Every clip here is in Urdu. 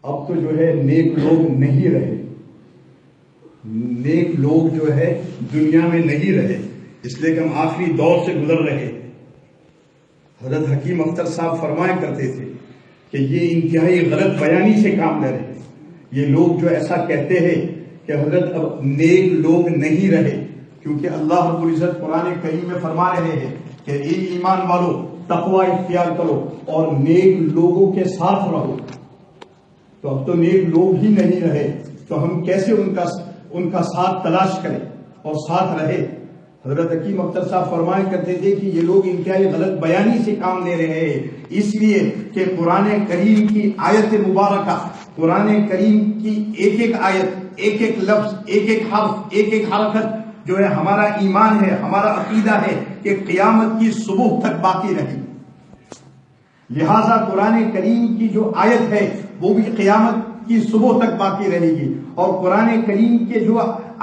اب تو جو ہے نیک لوگ نہیں رہے، نیک لوگ جو ہے دنیا میں نہیں رہے، اس لیے کہ ہم آخری دور سے گزر رہے ہیں۔ حضرت حکیم اختر صاحب فرمایا کرتے تھے کہ یہ انتہائی غلط بیانی سے کام لے رہے ہیں یہ لوگ جو ایسا کہتے ہیں کہ حضرت اب نیک لوگ نہیں رہے، کیونکہ اللہ رب العزت قرآن کریم میں فرما رہے ہیں کہ اے ایمان والو تقوی اختیار کرو اور نیک لوگوں کے ساتھ رہو۔ تو اب تو نیک لوگ ہی نہیں رہے، تو ہم کیسے ان کا ساتھ تلاش کریں اور ساتھ رہے؟ حضرت حکیم اختر صاحب فرمایا کرتے تھے کہ یہ لوگ انتہائی غلط بیانی سے کام لے رہے ہیں، اس لیے کہ قرآن کریم کی آیت مبارکہ، قرآن کریم کی ایک ایک آیت، ایک ایک لفظ، ایک ایک حرف، ایک ایک حرکت جو ہے ہمارا ایمان ہے، ہمارا عقیدہ ہے کہ قیامت کی صبح تک باقی رہے گی۔ لہذا قرآن کریم کی جو آیت ہے وہ بھی قیامت کی صبح تک باقی رہے گی، اور قرآن کریم کے جو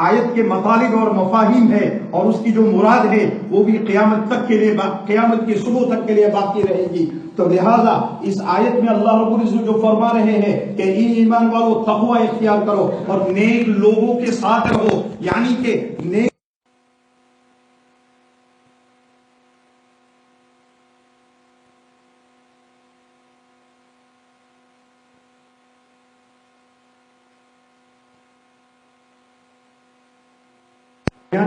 آیت کے مطالب اور مفاہیم ہے اور اس کی جو مراد ہے وہ بھی قیامت تک کے لیے، قیامت کی صبح تک کے لیے باقی رہے گی۔ تو لہذا اس آیت میں اللہ رب العزت جو فرما رہے ہیں کہ اے ایمان والو تقوی اختیار کرو اور نیک لوگوں کے ساتھ رہو، یعنی کہ نیک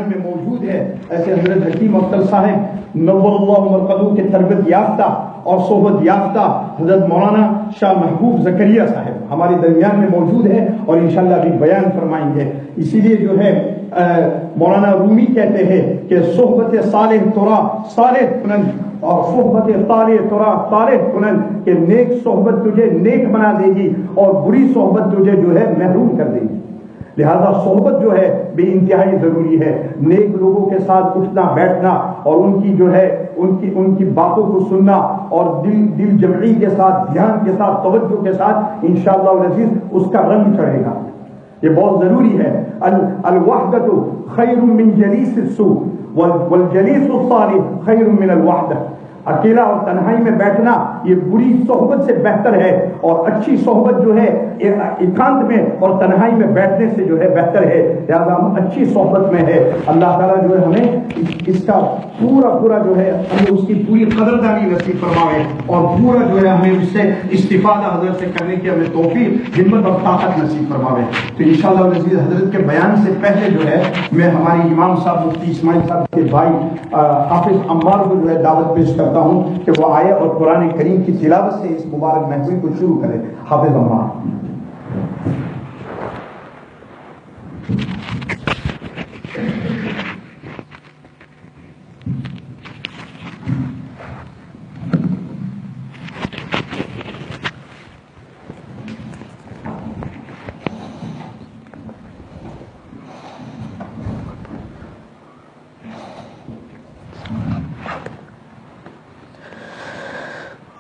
میں موجود ہے۔ ایسے حضرت حکیم اختر صاحب نور اللہ مرقدو کے تربیت یافتہ اور صحبت یافتہ حضرت مولانا شاہ محبوب زکریا صاحب ہمارے درمیان میں موجود ہے اور انشاءاللہ ابھی بیان فرمائیں گے۔ اسی لیے جو ہے مولانا رومی کہتے ہیں کہ صحبت صالح ترا صالح کنند اور صحبت طالح ترا طالح کنند، کہ نیک صحبت تجھے نیک بنا دے گی اور بری صحبت تجھے جو ہے محروم کر دے گی۔ لہذا صحبت جو ہے بے انتہائی ضروری ہے، نیک لوگوں کے ساتھ اٹھنا بیٹھنا اور ان کی جو ہے ان کی باتوں کو سننا اور دل جمعی کے ساتھ، دھیان کے ساتھ، توجہ کے ساتھ انشاءاللہ العزیز اس کا رنگ چڑھے گا۔ یہ بہت ضروری ہے۔ الوحدۃ خیر من جلیس السوء والجلیس الصالح خیر من الوحدہ، اکیلا اور تنہائی میں بیٹھنا یہ بری صحبت سے بہتر ہے، اور اچھی صحبت جو ہے ایکانت میں اور تنہائی میں بیٹھنے سے جو ہے بہتر ہے۔ لہٰذا ہم اچھی صحبت میں ہے، اللہ تعالیٰ جو ہے ہمیں اس کا پورا جو ہے ہمیں اس کی پوری قدردانی نصیب فرمائے اور پورا جو ہے ہمیں اس سے استفادہ حضرت سے کرنے کی ہمیں توفیق، ہمت اور طاقت نصیب فرمائے۔ تو انشاءاللہ العزیز حضرت کے بیان سے پہلے جو ہے میں ہماری امام صاحب مفتی اسماعیل صاحب کے بھائی حافظ عمار کو جو ہے دعوت پیش کرتا ہوں کہ وہ آئے اور قرآن کریم کی تلاوت سے اس مبارک محفل کو شروع کرے۔ حافظ عمار۔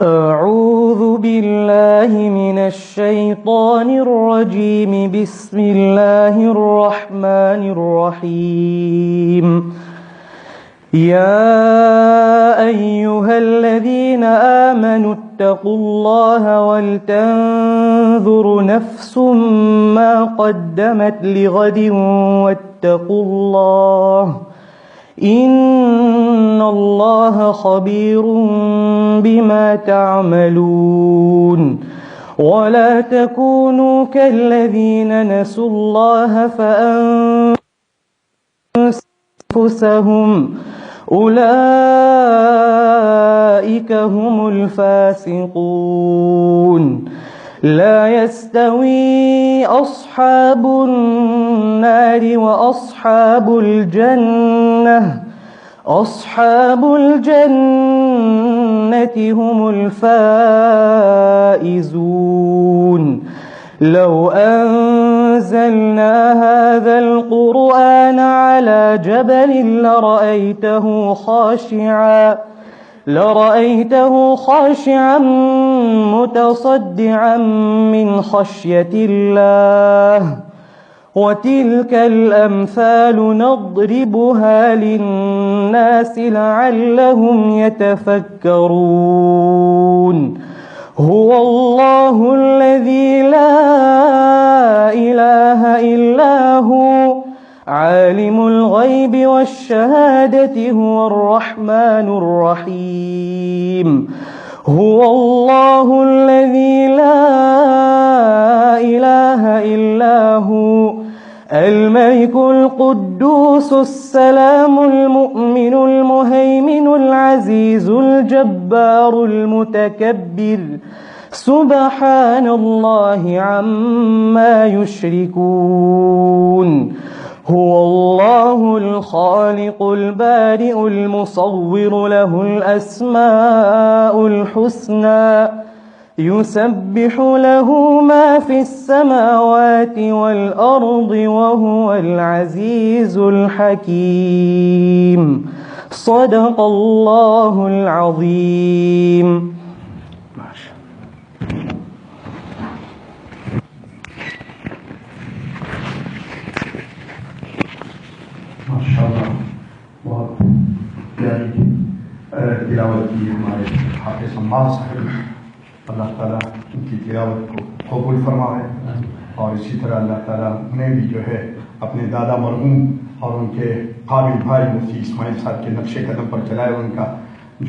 أعوذ بالله من الشيطان الرجيم بسم الله الرحمن الرحيم يا أيها الذين آمنوا اتقوا الله ولتنظر نفس ما قدمت لغد واتقوا الله إن الله خبير بما تعملون ولا تكونوا كالذين نسوا الله فأنفسهم أولئك هم الفاسقون لا يستوي أصحاب النار وأصحاب الجنة أصحاب الجنة هم الفائزون لو أنزلنا هذا القرآن على جبل لرأيته خاشعا متصدعا من خشية الله وتلك الأمثال نضربها للناس لعلهم يتفكرون هو الله الذي لا والشهادة هو الرحمن الرحيم هو الله الذي لا إله إلا هو الملك القدوس السلام المؤمن المهيمن العزيز الجبار المتكبر سبحان الله عما يشركون هو الله الخالق البارئ المصور له الأسماء الحسنى يسبح له ما في السماوات والأرض وهو العزيز الحكيم صدق الله العظيم. ماشاءاللہ بہت پیاری تلاوت کی ہمارے حافظ عمار صاحب، اللہ تعالیٰ ان کی تلاوت کو قبول فرمائے، اور اسی طرح اللہ تعالیٰ انہیں بھی جو ہے اپنے دادا مرحوم اور ان کے قابل بھائی مفتی اسماعیل صاحب کے نقش قدم پر چلائے، ان کا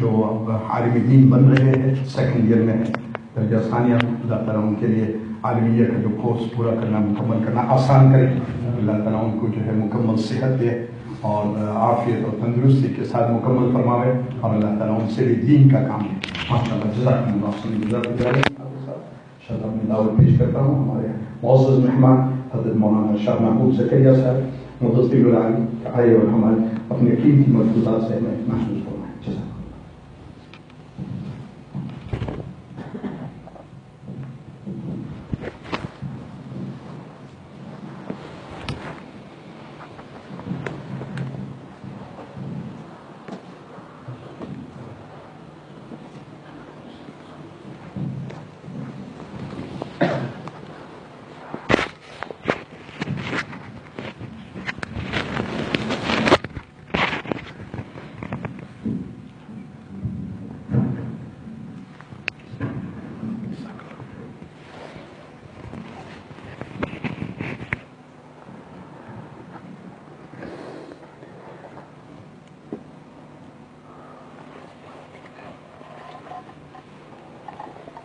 جو اب عالم دین بن رہے ہیں، سیکنڈ ایئر میں ہے درجہ ثانیہ، اللہ تعالیٰ ان کے لیے عالمیہ کا جو کورس پورا کرنا مکمل کرنا آسان کرے، اللہ تعالیٰ ان کو جو ہے مکمل صحت دے اور عافیت اور تندرستی کے ساتھ مکمل فرماوے، اور اللہ تعالیٰ ان سے بھی دین کا کام ہے. ماشاء اللہ جزاکم اللہ خیر. انشاءاللہ میں دعوت پیش کرتا ہوں ہمارے معزز مہمان حضرت مولانا شاہ محمود زکریا صاحب مدثر العالم آئے اور ہمارے اپنے قیمتی ملفوظات سے ہمیں محسوس فرمائیں. جزاک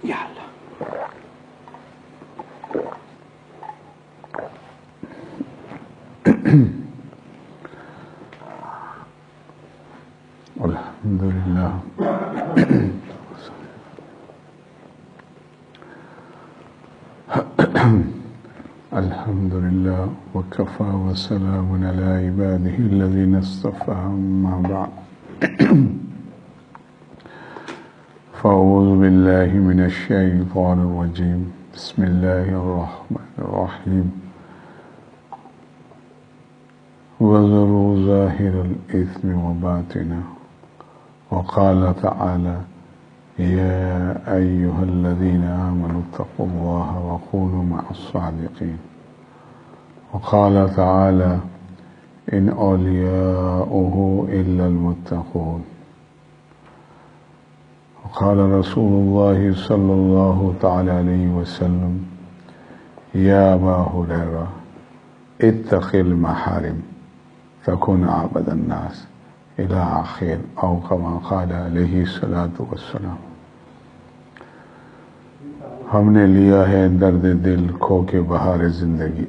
یا اللہ. الحمدللہ الحمدللہ وکفى وسلام علی عباده الذین اصطفى اما بعد فاعوذ باللہ من الشیطان الرجیم بسم اللہ الرحمن الرحیم وذروا ظاہر الاثم وباطنہ وقال تعالی يا أيها الذين آمنوا اتقوا الله وكونوا مع الصادقين وقال تعالى إن أولياؤه إلا المتقون وقال رسول الله صلى الله تعالى عليه وسلم يا أبا هريرة اتق المحارم تكن عبد الناس إلى آخر أو كما قال عليه الصلاة والسلام. ہم نے لیا ہے درد دل کھو کے بہار زندگی،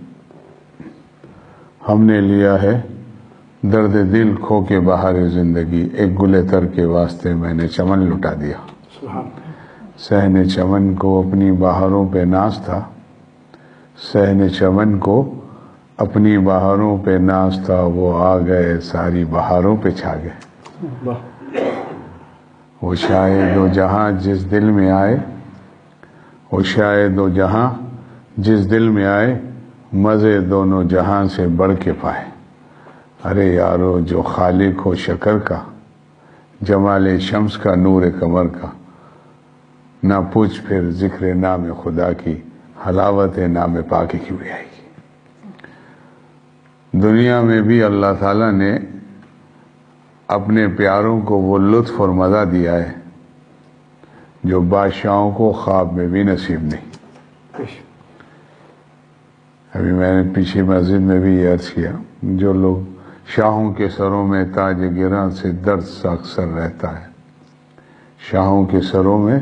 ہم نے لیا ہے درد دل کھو کے بہار زندگی، ایک گلے تر کے واسطے میں نے چمن لٹا دیا. صحن چمن کو اپنی بہاروں پہ ناز تھا، صحن چمن کو اپنی بہاروں پہ ناز تھا، وہ آ گئے ساری بہاروں پہ چھا گئے. وہ شاید و جہاں جس دل میں آئے، وہ شاید و جہاں جس دل میں آئے، مزے دونوں جہاں سے بڑھ کے پائے. ارے یارو جو خالق ہو شکر کا، جمال شمس کا، نور قمر کا، نہ پوچھ پھر ذکر نام خدا کی، حلاوت نام پاکی کیوں آئے گی. دنیا میں بھی اللہ تعالیٰ نے اپنے پیاروں کو وہ لطف اور مزہ دیا ہے جو بادشاہوں کو خواب میں بھی نصیب نہیں. ابھی میں نے پیچھے مسجد میں بھی یہ عرض کیا، جو لوگ شاہوں کے سروں میں تاج گراں سے درد سا اکثر رہتا ہے، شاہوں کے سروں میں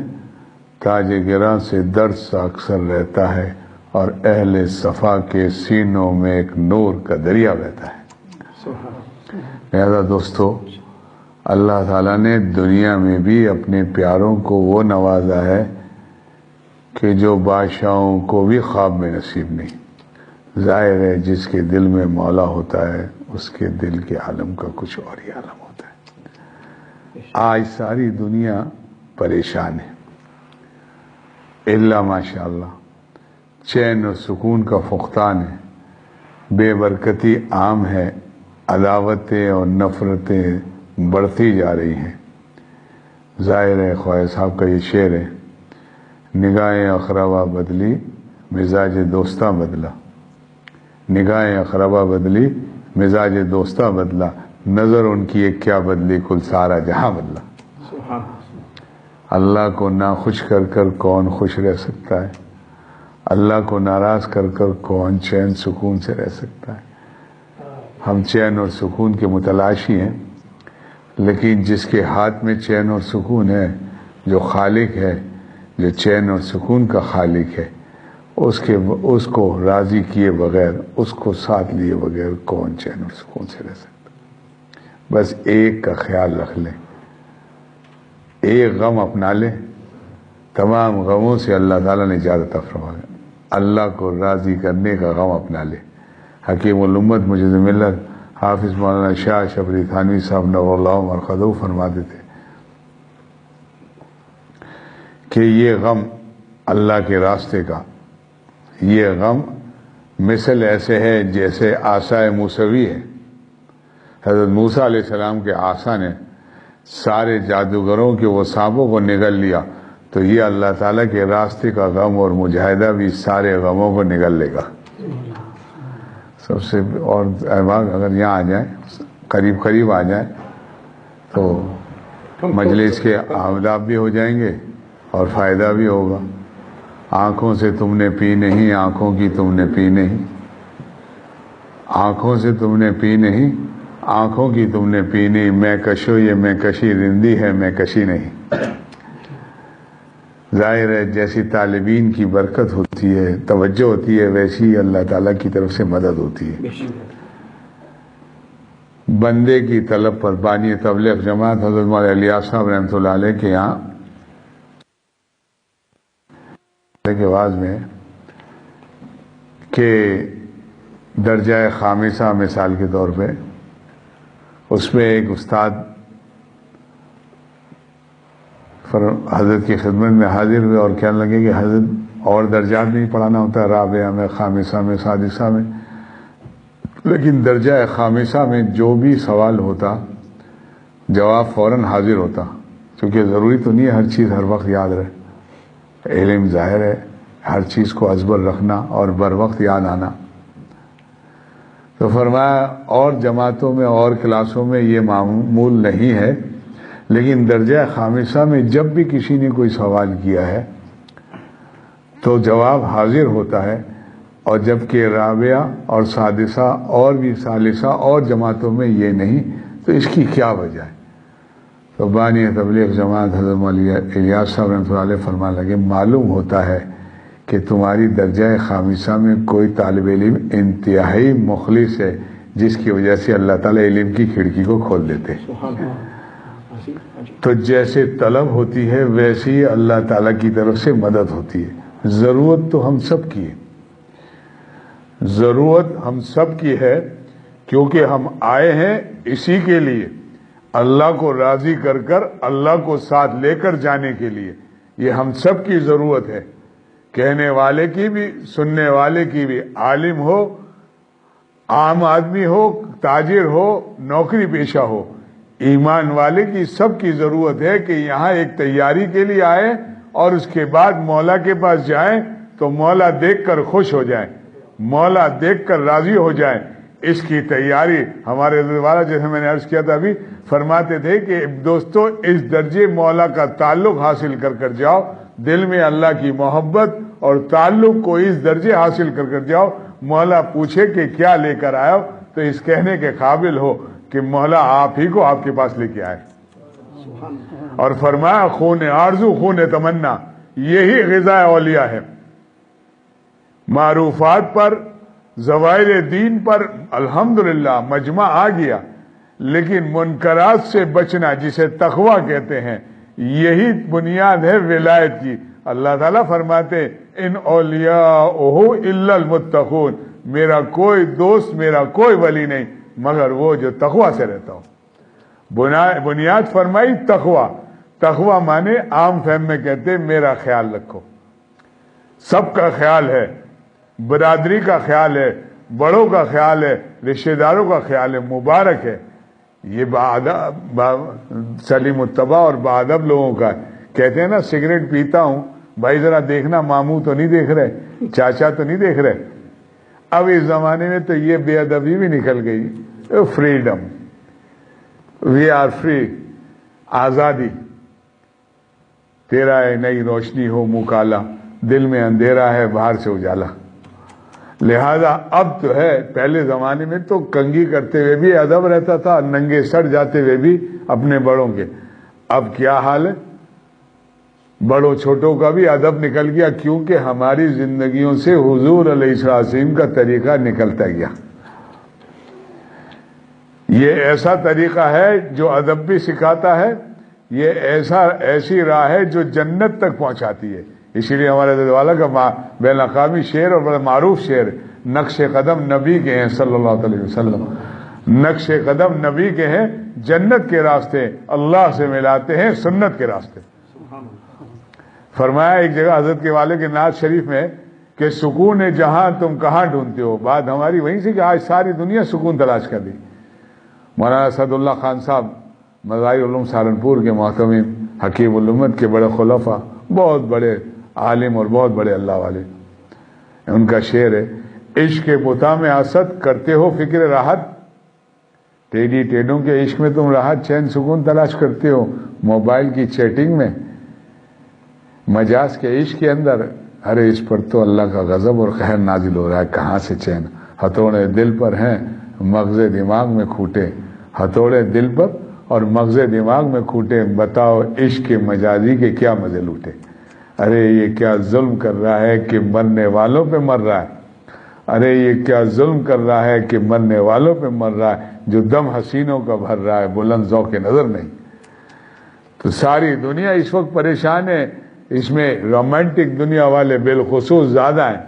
تاج گراں سے درد سا اکثر رہتا ہے، اور اہل صفا کے سینوں میں ایک نور کا دریا بہتا ہے۔ لہذا دوستو، اللہ تعالیٰ نے دنیا میں بھی اپنے پیاروں کو وہ نوازا ہے کہ جو بادشاہوں کو بھی خواب میں نصیب نہیں۔ ظاہر ہے جس کے دل میں مولا ہوتا ہے اس کے دل کے عالم کا کچھ اور ہی عالم ہوتا ہے۔ آج ساری دنیا پریشان ہے، الا ماشاءاللہ چین و سکون کا فقدان ہے، بے برکتی عام ہے، عداوتیں اور نفرتیں بڑھتی جا رہی ہیں۔ ظاہر ہے خواجہ صاحب کا یہ شعر ہے، نگاہیں اقربا بدلی مزاج دوستہ بدلا، نگاہیں اقربا بدلی مزاج دوستہ بدلا، نظر ان کی ایک کیا بدلی کل سارا جہاں بدلا۔ اللہ کو ناخوش کر کر کون خوش رہ سکتا ہے؟ اللہ کو ناراض کر کر کون چین سکون سے رہ سکتا ہے؟ ہم چین اور سکون کے متلاشی ہیں، لیکن جس کے ہاتھ میں چین اور سکون ہے، جو خالق ہے، جو چین اور سکون کا خالق ہے، اس کو راضی کیے بغیر، اس کو ساتھ لیے بغیر کون چین اور سکون سے رہ سکتا؟ بس ایک کا خیال رکھ لیں، ایک غم اپنا لیں، تمام غموں سے اللہ تعالیٰ نے اجازت فرمایا۔ اللہ کو راضی کرنے کا غم اپنا لے۔ حکیم الامت مجد ملت حافظ مولانا شاہ شبری تھانوی صاحب نور اللہ مرقدہ فرماتے تھے کہ یہ غم اللہ کے راستے کا، یہ غم مثل ایسے ہے جیسے عصا موسوی ہے۔ حضرت موسیٰ علیہ السلام کے عصا نے سارے جادوگروں کے وہ سانپوں کو نگل لیا، تو یہ اللہ تعالیٰ کے راستے کا غم اور مجاہدہ بھی سارے غموں کو نگل لے گا۔ سب سے اور احباب اگر یہاں آ جائیں، قریب قریب آ جائیں، تو مجلس کے آداب بھی ہو جائیں گے اور فائدہ بھی ہوگا۔ آنکھوں سے تم نے پی نہیں، آنکھوں کی تم نے پی نہیں، آنکھوں سے تم نے پی نہیں، آنکھوں کی تم نے پی نہیں، میں کشو یہ میں کشی رندی ہے، میں کشی نہیں۔ ظاہر ہے جیسی طالبین کی برکت ہوتی ہے، توجہ ہوتی ہے، ویسی اللہ تعالیٰ کی طرف سے مدد ہوتی ہے۔ بندے کی طلب پر بانی تبلیغ جماعت حضرت مولانا الیاس صاحب رحمۃ اللہ علیہ کے یہاں کے بعد میں کہ درجہ خامسہ مثال کے طور پہ اس میں ایک استاد حضرت کی خدمت میں حاضر ہوئے اور کہنے لگے کہ حضرت اور درجات نہیں پڑھانا ہوتا، رابعہ میں، خامسہ میں، سادسہ میں، لیکن درجہ خامسہ میں جو بھی سوال ہوتا جواب فوراً حاضر ہوتا، کیونکہ ضروری تو نہیں ہے ہر چیز ہر وقت یاد رہے۔ علم ظاہر ہے ہر چیز کو ازبر رکھنا اور بر وقت یاد آنا۔ تو فرمایا اور جماعتوں میں اور کلاسوں میں یہ معمول نہیں ہے، لیکن درجہ خامسہ میں جب بھی کسی نے کوئی سوال کیا ہے تو جواب حاضر ہوتا ہے، اور جبکہ رابعہ اور سادسہ اور بھی ثالثہ اور جماعتوں میں یہ نہیں، تو اس کی کیا وجہ ہے؟ تو بانی تبلیغ جماعت حضرت مولانا الیاس صاحب رحمۃ اللہ علیہ فرمانے لگے معلوم ہوتا ہے کہ تمہاری درجہ خامسہ میں کوئی طالب علم انتہائی مخلص ہے، جس کی وجہ سے اللہ تعالیٰ علم کی کھڑکی کو کھول دیتے ہیں۔ تو جیسے طلب ہوتی ہے ویسے ہی اللہ تعالیٰ کی طرف سے مدد ہوتی ہے۔ ضرورت تو ہم سب کی ہے، ضرورت ہم سب کی ہے، کیونکہ ہم آئے ہیں اسی کے لیے، اللہ کو راضی کر کر اللہ کو ساتھ لے کر جانے کے لیے۔ یہ ہم سب کی ضرورت ہے، کہنے والے کی بھی، سننے والے کی بھی، عالم ہو، عام آدمی ہو، تاجر ہو، نوکری پیشہ ہو، ایمان والے کی سب کی ضرورت ہے کہ یہاں ایک تیاری کے لیے آئے اور اس کے بعد مولا کے پاس جائیں تو مولا دیکھ کر خوش ہو جائیں، مولا دیکھ کر راضی ہو جائیں۔ اس کی تیاری ہمارے حضرت والا، جیسے میں نے عرض کیا تھا ابھی، فرماتے تھے کہ دوستو اس درجے مولا کا تعلق حاصل کر کر جاؤ، دل میں اللہ کی محبت اور تعلق کو اس درجے حاصل کر کر جاؤ، مولا پوچھے کہ کیا لے کر آئے ہو تو اس کہنے کے قابل ہو کہ مولا آپ ہی کو آپ کے پاس لے کے آئے. اور فرمایا خون آرزو خون تمنا یہی غذا اولیاء ہے. معروفات پر ظواہر دین پر الحمدللہ مجمع آ گیا، لیکن منکرات سے بچنا جسے تقویٰ کہتے ہیں یہی بنیاد ہے ولایت کی. اللہ تعالیٰ فرماتے ان اولیاءہ الا المتقون، میرا کوئی دوست میرا کوئی ولی نہیں مگر وہ جو تقویٰ سے رہتا ہو. بنیاد فرمائی تقویٰ. تقویٰ مانے عام فہم میں کہتے ہیں میرا خیال رکھو. سب کا خیال ہے، برادری کا خیال ہے، بڑوں کا خیال ہے، رشتہ داروں کا خیال ہے، مبارک ہے. یہ سلیم الطبع اور بادب لوگوں کا کہتے ہیں نا سگریٹ پیتا ہوں بھائی ذرا دیکھنا ماموں تو نہیں دیکھ رہے، چاچا تو نہیں دیکھ رہے. اب اس زمانے میں تو یہ بے ادبی بھی نکل گئی. فریڈم، وی آر فری، آزادی. تیرا ہے نئی روشنی ہو منہ کالا، دل میں اندھیرا ہے باہر سے اجالا. لہذا اب تو ہے، پہلے زمانے میں تو کنگھی کرتے ہوئے بھی ادب رہتا تھا، ننگے سر جاتے ہوئے بھی اپنے بڑوں کے. اب کیا حال ہے، بڑوں چھوٹوں کا بھی ادب نکل گیا، کیونکہ ہماری زندگیوں سے حضور علیہ السلام کا طریقہ نکلتا گیا. یہ ایسا طریقہ ہے جو ادب بھی سکھاتا ہے، یہ ایسی راہ ہے جو جنت تک پہنچاتی ہے. اسی لیے ہمارے حضرت والا کا بین الاقوامی شعر اور بڑا معروف شعر نقش قدم نبی کے ہیں صلی اللہ علیہ وسلم. نقش قدم نبی کے ہیں، جنت کے راستے اللہ سے ملاتے ہیں سنت کے راستے. فرمایا ایک جگہ حضرت کے والے کے نعت شریف میں کہ سکون جہاں تم کہاں ڈھونڈتے ہو. بات ہماری وہیں سے کہ آج ساری دنیا سکون تلاش کر دی. مولانا اسد اللہ خان صاحب مظاہر علوم سہارنپور کے محتمم، حکیم الامت کے بڑے خلفاء، بہت بڑے عالم اور بہت بڑے اللہ والے، ان کا شعر ہے عشق متا میں آسد کرتے ہو فکر راحت، ٹیڈی ٹیڈوں کے عشق میں تم راحت چین سکون تلاش کرتے ہو، موبائل کی چیٹنگ میں، مجاز کے عشق کے اندر. ارے اس پر تو اللہ کا غضب اور قہر نازل ہو رہا ہے، کہاں سے چین. ہتھوڑے دل پر ہیں مغز دماغ میں کھوٹے، ہتھوڑے دل پر اور مغز دماغ میں کھوٹے، بتاؤ عشق مجازی کے کیا مزے لوٹے. ارے یہ کیا ظلم کر رہا ہے کہ مرنے والوں پہ مر رہا ہے. ارے یہ کیا ظلم کر رہا ہے کہ مرنے والوں پہ مر رہا ہے، جو دم حسینوں کا بھر رہا ہے بلند ذوق نظر نہیں. تو ساری دنیا اس وقت پریشان ہے. اس میں رومانٹک دنیا والے بالخصوص زیادہ ہیں.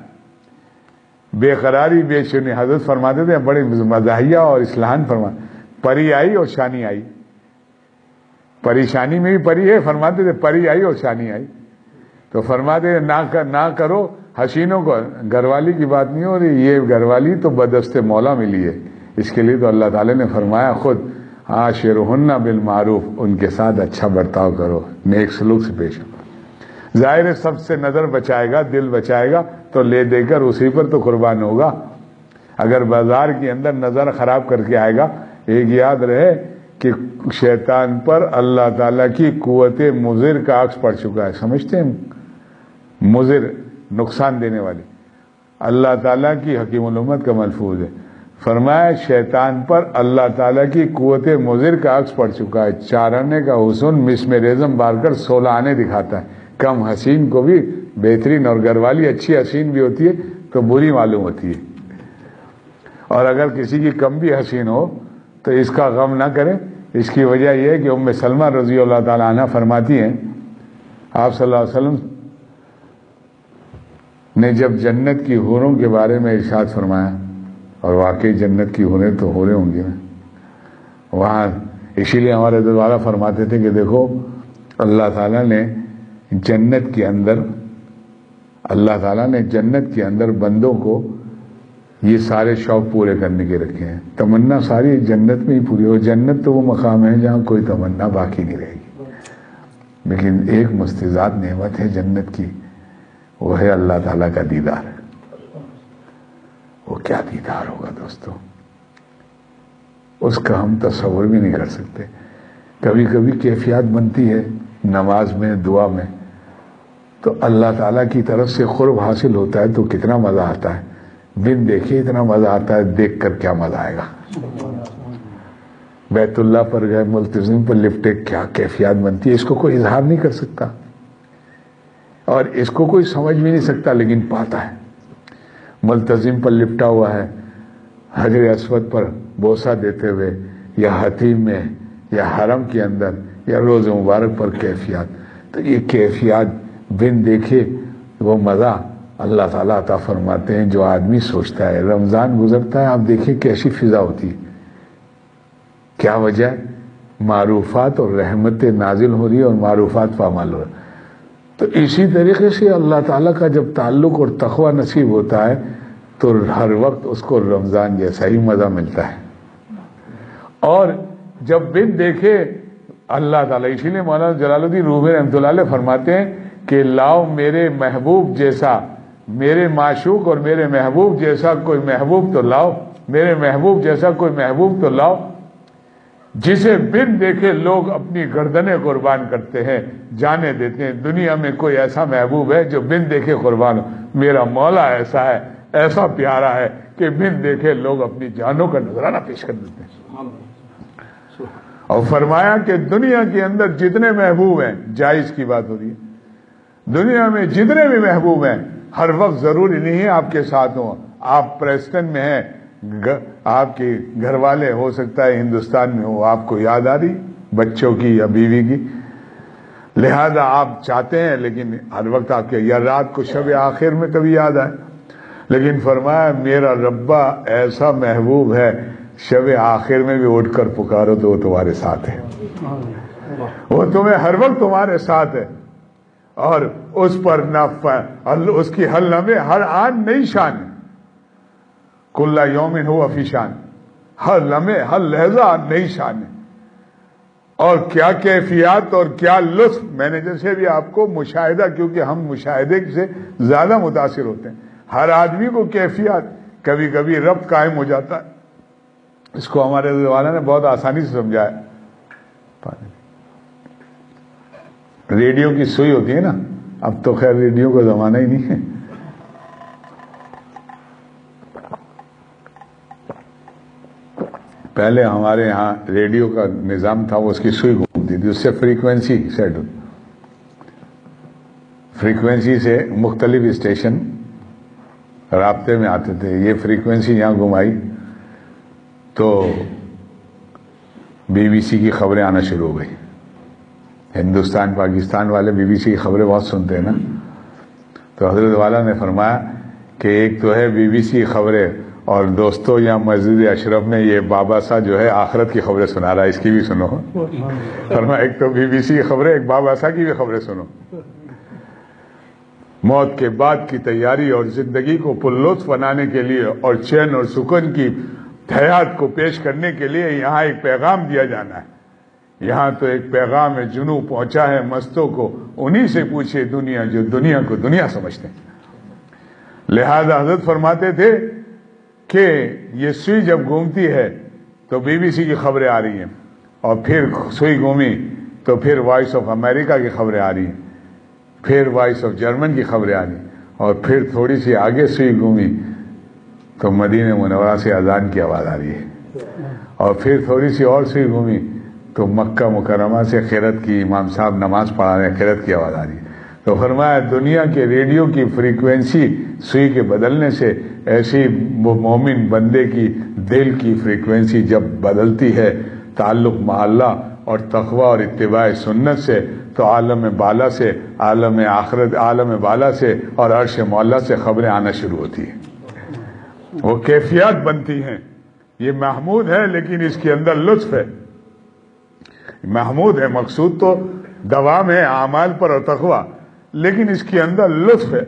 بے قراری بے چینی. حضرت فرماتے تھے بڑے مزاحیہ اور اصلاحاً فرماتے پری آئی اور شانی آئی. پریشانی میں بھی پری ہے، فرماتے تھے پری آئی اور شانی آئی. تو فرماتے نہ کرو حسینوں کو. گھر والی کی بات نہیں ہو رہی، یہ گھر والی تو بدست مولا ملی ہے. اس کے لیے تو اللہ تعالی نے فرمایا خود عاشرہن بالمعروف، ان کے ساتھ اچھا برتاؤ کرو، نیک سلوک سے پیش آؤ. ظاہر ہے سب سے نظر بچائے گا، دل بچائے گا تو لے دے کر اسی پر تو قربان ہوگا. اگر بازار کے اندر نظر خراب کر کے آئے گا، ایک یاد رہے کہ شیطان پر اللہ تعالیٰ کی قوت مضر کا عکس پڑ چکا ہے. سمجھتے ہیں مضر نقصان دینے والی، اللہ تعالیٰ کی حکیم الامت کا ملفوظ ہے. فرمایا شیطان پر اللہ تعالیٰ کی قوت مضر کا عکس پڑ چکا ہے. 4 آنے کا حسن مس میں ریزم بار کر 16 آنے دکھاتا ہے. کم حسین کو بھی بہترین اور گھر والی اچھی حسین بھی ہوتی ہے تو بری معلوم ہوتی ہے. اور اگر کسی کی کم بھی حسین ہو تو اس کا غم نہ کریں. اس کی وجہ یہ ہے کہ ام سلمہ رضی اللہ تعالیٰ عنہ فرماتی ہیں آپ صلی اللہ علیہ وسلم نے جب جنت کی حوروں کے بارے میں ارشاد فرمایا، اور واقعی جنت کی حوریں تو حوریں ہوں گی نا وہاں. اسی لیے ہمارے دوبارہ فرماتے تھے کہ دیکھو اللہ تعالیٰ نے جنت کے اندر بندوں کو یہ سارے شوق پورے کرنے کے رکھے ہیں. تمنا ساری جنت میں ہی پوری ہو. جنت تو وہ مقام ہے جہاں کوئی تمنا باقی نہیں رہے گی. لیکن ایک مستضاد نعمت ہے جنت کی، وہ ہے اللہ تعالیٰ کا دیدار. وہ کیا دیدار ہوگا دوستو، اس کا ہم تصور بھی نہیں کر سکتے. کبھی کبھی کیفیات بنتی ہے نماز میں، دعا میں، تو اللہ تعالیٰ کی طرف سے قرب حاصل ہوتا ہے تو کتنا مزہ آتا ہے. بن دیکھے اتنا مزہ آتا ہے، دیکھ کر کیا مزہ آئے گا. بیت اللہ پر گئے، ملتزم پر لپٹے، کیا کیفیات بنتی ہے، اس کو کوئی اظہار نہیں کر سکتا اور اس کو کوئی سمجھ بھی نہیں سکتا، لیکن پاتا ہے. ملتزم پر لپٹا ہوا ہے، حجر اسود پر بوسہ دیتے ہوئے، یا حتیم میں، یا حرم کے اندر، یا روز مبارک پر کیفیات. تو یہ کیفیات بن دیکھے وہ مزہ اللہ تعالیٰ عطا فرماتے ہیں جو آدمی سوچتا ہے. رمضان گزرتا ہے، آپ دیکھیں کیسی فضا ہوتی ہے. کیا وجہ ہے؟ معروفات اور رحمتیں نازل ہو رہی ہے اور معروفات پامال ہو رہا ہے. تو اسی طریقے سے اللہ تعالیٰ کا جب تعلق اور تقوی نصیب ہوتا ہے تو ہر وقت اس کو رمضان جیسا ہی مزہ ملتا ہے. اور جب بن دیکھے اللہ تعالیٰ، اسی لیے مولانا جلال الدین رومی رحمۃ اللہ علیہ فرماتے ہیں کہ لاؤ میرے محبوب جیسا، میرے معشوق اور میرے محبوب جیسا کوئی محبوب تو لاؤ، میرے محبوب جیسا کوئی محبوب تو لاؤ، جسے بن دیکھے لوگ اپنی گردنیں قربان کرتے ہیں، جانے دیتے ہیں. دنیا میں کوئی ایسا محبوب ہے جو بن دیکھے قربان ہو؟ میرا مولا ایسا ہے، ایسا پیارا ہے کہ بن دیکھے لوگ اپنی جانوں کا نذرانہ پیش کر دیتے ہیں. اور فرمایا کہ دنیا کے اندر جتنے محبوب ہیں، جائز کی بات ہو رہی ہے، دنیا میں جتنے بھی محبوب ہیں ہر وقت ضروری نہیں ہے آپ کے ساتھ ہوں. آپ پریسٹن میں ہیں، آپ کے گھر والے ہو سکتا ہے ہندوستان میں ہو، آپ کو یاد آ رہی بچوں کی یا بیوی کی، لہذا آپ چاہتے ہیں لیکن ہر وقت آپ کے، یا رات کو شب آخر میں کبھی یاد آئے. لیکن فرمایا میرا ربا ایسا محبوب ہے، شب آخر میں بھی اٹھ کر پکارو تو وہ تمہارے ساتھ ہے، وہ تمہیں ہر وقت تمہارے ساتھ ہے. اور اس پر اس کی ہر لمحے ہر آن نئی شان ہے. کل یوم ہوا فی شان، ہر لمحے ہر لہجہ نئی شان ہے. اور کیا کیفیات اور کیا لطف. میں نے جیسے بھی آپ کو مشاہدہ، کیونکہ ہم مشاہدے سے زیادہ متاثر ہوتے ہیں، ہر آدمی کو کیفیات، کبھی کبھی ربط قائم ہو جاتا ہے. اس کو ہمارے والا نے بہت آسانی سے سمجھایا. ریڈیو کی سوئی ہوتی ہے نا، اب تو خیر ریڈیو کا زمانہ ہی نہیں ہے. پہلے ہمارے ہاں ریڈیو کا نظام تھا، وہ اس کی سوئی گھومتی تھی، اس سے فریکوینسی سیٹ ہوتی، فریکوینسی سے مختلف اسٹیشن رابطے میں آتے تھے. یہ فریکوینسی یہاں گھمائی تو بی بی سی کی خبریں آنا شروع ہو گئی. ہندوستان پاکستان والے بی بی سی کی خبریں بہت سنتے ہیں نا. تو حضرت والا نے فرمایا کہ ایک تو ہے بی بی سی کی خبریں، اور دوستو یہاں مسجد اشرف میں یہ بابا سا جو ہے آخرت کی خبریں سنا رہا ہے، اس کی بھی سنو. فرمایا ایک تو بی بی سی کی خبریں، ایک بابا سا کی بھی خبریں سنو. موت کے بعد کی تیاری اور زندگی کو پرلطف بنانے کے لیے اور چین اور سکون کی حیات کو پیش کرنے کے لیے یہاں ایک پیغام دیا جانا ہے. یہاں تو ایک پیغام جنوں پہنچا ہے مستوں کو، انہی سے پوچھے دنیا جو دنیا کو دنیا سمجھتے ہیں. لہذا حضرت فرماتے تھے کہ یہ سوئی جب گھومتی ہے تو بی بی سی کی خبریں آ رہی ہیں، اور پھر سوئی گھومی تو پھر وائس آف امریکہ کی خبریں آ رہی ہیں، پھر وائس آف جرمن کی خبریں آ رہی ہیں، اور پھر تھوڑی سی آگے سوئی گھومی تو مدینہ منورہ سے اذان کی آواز آ رہی ہے، اور پھر تھوڑی سی اور سوئی گھومی تو مکہ مکرمہ سے خیرت کی، امام صاحب نماز پڑھا رہے ہیں، خیرت کی آواز آ رہی ہے. تو فرمایا دنیا کے ریڈیو کی فریکوینسی سوئی کے بدلنے سے ایسی مومن بندے کی دل کی فریکوینسی جب بدلتی ہے تعلق مع اللہ اور تقوی اور اتباع سنت سے، تو عالم بالا سے، عالم آخرت، عالم بالا سے اور عرش مولا سے خبریں آنا شروع ہوتی ہیں، وہ کیفیات بنتی ہیں. یہ محمود ہے لیکن اس کے اندر لطف ہے. محمود ہے، مقصود تو دوام ہے اعمال پر اور تقوی، لیکن اس کے اندر لطف ہے.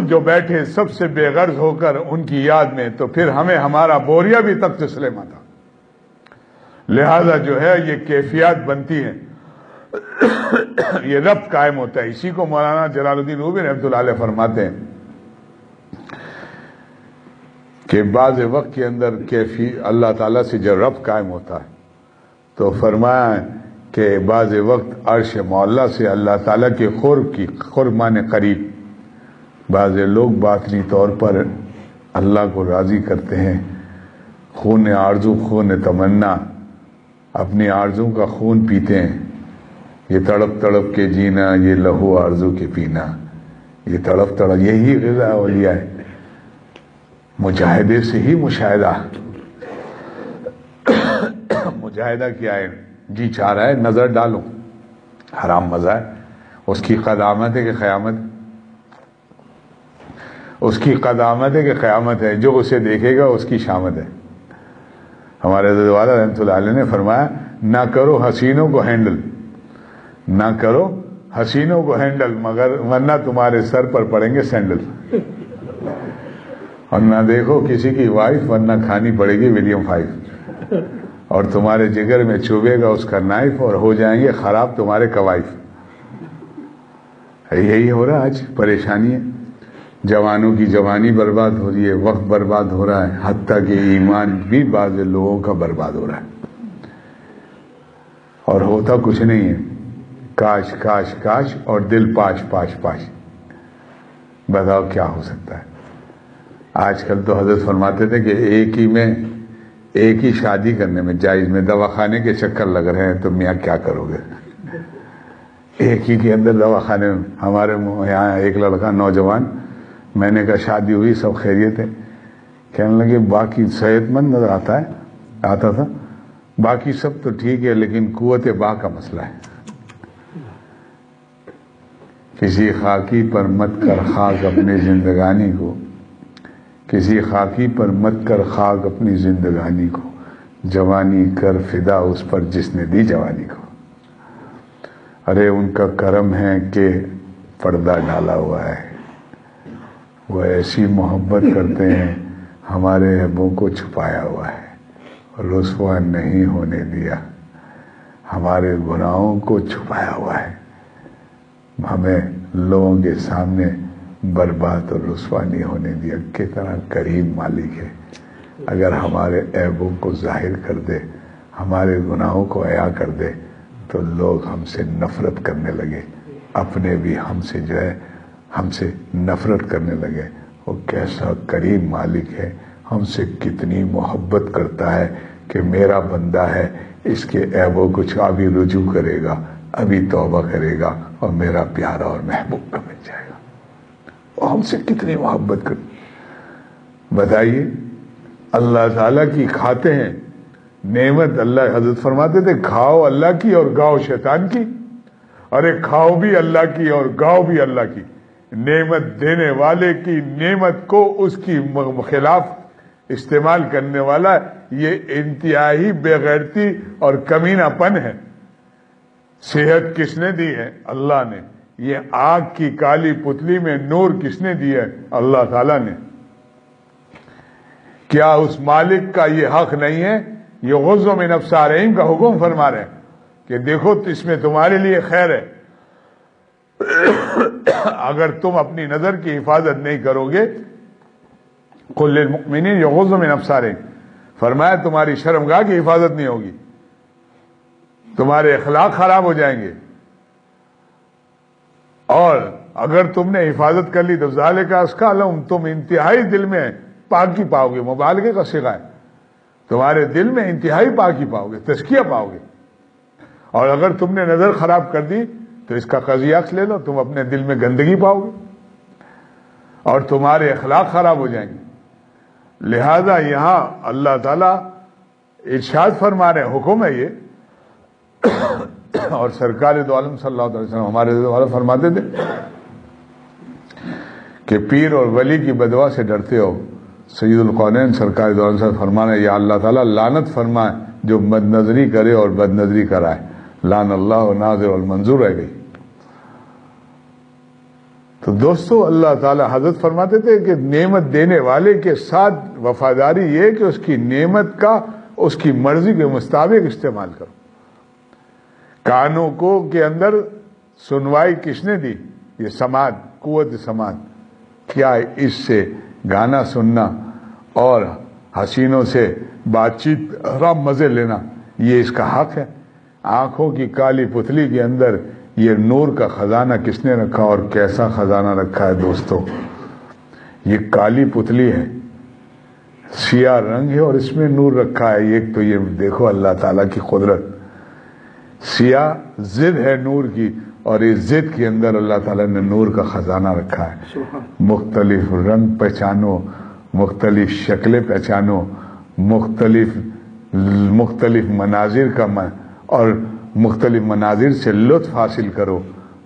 جو بیٹھے سب سے بے غرض ہو کر ان کی یاد میں، تو پھر ہمیں ہمارا بوریا بھی تخت سلیماں تھا. لہذا جو ہے یہ کیفیات بنتی ہیں، یہ ربط قائم ہوتا ہے. اسی کو مولانا جلال الدین رومی رحمۃ اللہ علیہ فرماتے ہیں کہ بعض وقت کے اندر اللہ تعالیٰ سے جب ربط قائم ہوتا ہے تو فرمایا کہ بعض وقت عرش مولا سے اللہ تعالیٰ کے قرب مانے قریب، بعض لوگ باطنی طور پر اللہ کو راضی کرتے ہیں، خون آرزو خون تمنا، اپنی آرزو کا خون پیتے ہیں. یہ تڑپ تڑپ کے جینا، یہ لہو آرزو کے پینا، یہ تڑپ تڑپ، یہی غذا اولیاء ہے. مجاہدے سے ہی مشاہدہ. مجاہدہ کیا ہے؟ جی چاہ رہا ہے نظر ڈالو، حرام مزہ ہے، اس کی قدامت ہے کہ قیامت، اس کی قدامت ہے کہ قیامت ہے، جو اسے دیکھے گا اس کی شامت ہے. ہمارے حضرت والا رحمۃ اللہ علیہ نے فرمایا نہ کرو حسینوں کو ہینڈل، نہ کرو حسینوں کو ہینڈل، مگر ورنہ تمہارے سر پر پڑیں گے سینڈل. اور نہ دیکھو کسی کی وائف، ورنہ کھانی پڑے گی ولیم 5، اور تمہارے جگر میں چوبے گا اس کا نائف، اور ہو جائیں گے خراب تمہارے کوائف. یہی ہو رہا آج، پریشانی ہے. جوانوں کی جوانی برباد ہو رہی ہے، وقت برباد ہو رہا ہے، حتیٰ کہ ایمان بھی بعض لوگوں کا برباد ہو رہا ہے. اور ہوتا کچھ نہیں ہے، کاش کاش کاش، اور دل پاش پاش پاش. بتاؤ کیا ہو سکتا ہے؟ آج کل تو حضرت فرماتے تھے کہ ایک ہی شادی کرنے میں جائز میں دواخانے کے چکر لگ رہے ہیں، تو میاں کیا کرو گے؟ ایک ہی کے اندر دواخانے میں. ہمارے یہاں ایک لڑکا نوجوان، میں نے کہا شادی ہوئی، سب خیریت ہے؟ کہنے لگے باقی صحت مند نظر آتا تھا، باقی سب تو ٹھیک ہے، لیکن قوت با کا مسئلہ ہے. کسی خاکی پر مت کر خاک اپنی زندگانی کو، کسی خاکی پر مت کر خاک اپنی زندگانی کو، جوانی کر فدا اس پر جس نے دی جوانی کو. ارے ان کا کرم ہے کہ پردہ ڈالا ہوا ہے، وہ ایسی محبت کرتے ہیں، ہمارے عیبوں کو چھپایا ہوا ہے، رسوا نہیں ہونے دیا، ہمارے گناہوں کو چھپایا ہوا ہے، ہمیں لوگوں کے سامنے برباد اور رسوا نہیں ہونے دیا. کتنا کریم مالک ہے. اگر ہمارے عیبوں کو ظاہر کر دے، ہمارے گناہوں کو عیا کر دے، تو لوگ ہم سے نفرت کرنے لگے، اپنے بھی ہم سے جو ہے ہم سے نفرت کرنے لگے. وہ کیسا کریم مالک ہے، ہم سے کتنی محبت کرتا ہے کہ میرا بندہ ہے، اس کے عیبوں کو ابھی رجوع کرے گا، ابھی توبہ کرے گا، اور میرا پیارا اور محبوب کا بن جائے گا. وہ ہم سے کتنی محبت کرتے. بتائیے، اللہ تعالیٰ کی کھاتے ہیں نعمت. اللہ حضرت فرماتے تھے کھاؤ اللہ کی اور گاؤ شیطان کی. ارے کھاؤ بھی اللہ کی اور گاؤ بھی اللہ کی. نعمت دینے والے کی نعمت کو اس کی خلاف استعمال کرنے والا یہ انتہائی بے غیرتی اور کمینہ پن ہے. صحت کس نے دی ہے؟ اللہ نے. یہ آگ کی کالی پتلی میں نور کس نے دی ہے؟ اللہ تعالیٰ نے. کیا اس مالک کا یہ حق نہیں ہے؟ یہ غض من ابصارہم کا حکم فرما رہے ہیں کہ دیکھو اس میں تمہارے لیے خیر ہے. اگر تم اپنی نظر کی حفاظت نہیں کرو گے، قل للمؤمنین یغضوا من ابصارہم، فرمایا تمہاری شرمگاہ کی حفاظت نہیں ہوگی، تمہارے اخلاق خراب ہو جائیں گے. اور اگر تم نے حفاظت کر لی تو ذالک ازکی لہم، تم انتہائی دل میں پاکی پاؤ گے. مبالغے کا صیغہ ہے، تمہارے دل میں انتہائی پاکی پاؤ گے، تزکیہ پاؤ گے. اور اگر تم نے نظر خراب کر دی تو اس کا قضیہ لے لو، تم اپنے دل میں گندگی پاؤ گے اور تمہارے اخلاق خراب ہو جائیں گے. لہذا یہاں اللہ تعالیٰ ارشاد فرما رہے ہیں، حکم ہے یہ. اور سرکار دو عالم صلی اللہ علیہ وسلم ہمارے دوارا فرماتے تھے کہ پیر اور ولی کی بدوا سے ڈرتے ہو. سید القونین سرکار دو عالم صلی اللہ علیہ وسلم فرما رہے ہیں، یا اللہ تعالیٰ لعنت فرمائے جو بد نظری کرے اور بد نظری کرائے. لعن اللہ ناظر والمنظور رہ گئی. تو دوستو، اللہ تعالیٰ حضرت فرماتے تھے کہ نعمت دینے والے کے ساتھ وفاداری یہ کہ اس کی نعمت کا اس کی مرضی کے مطابق استعمال کرو. کانوں کو کے اندر سنوائی کس نے دی؟ یہ سماعت، قوت سماعت. کیا اس سے گانا سننا اور حسینوں سے بات چیت آرام مزے لینا یہ اس کا حق ہے؟ آنکھوں کی کالی پتلی کے اندر یہ نور کا خزانہ کس نے رکھا، اور کیسا خزانہ رکھا ہے دوستو. یہ کالی پتلی ہے، سیاہ رنگ ہے اور اس میں نور رکھا ہے. ایک تو یہ دیکھو اللہ تعالیٰ کی قدرت، سیاہ ضد ہے نور کی، اور اس ضد کے اندر اللہ تعالیٰ نے نور کا خزانہ رکھا ہے. مختلف رنگ پہچانو، مختلف شکلیں پہچانو، مختلف مناظر کا اور مختلف مناظر سے لطف حاصل کرو.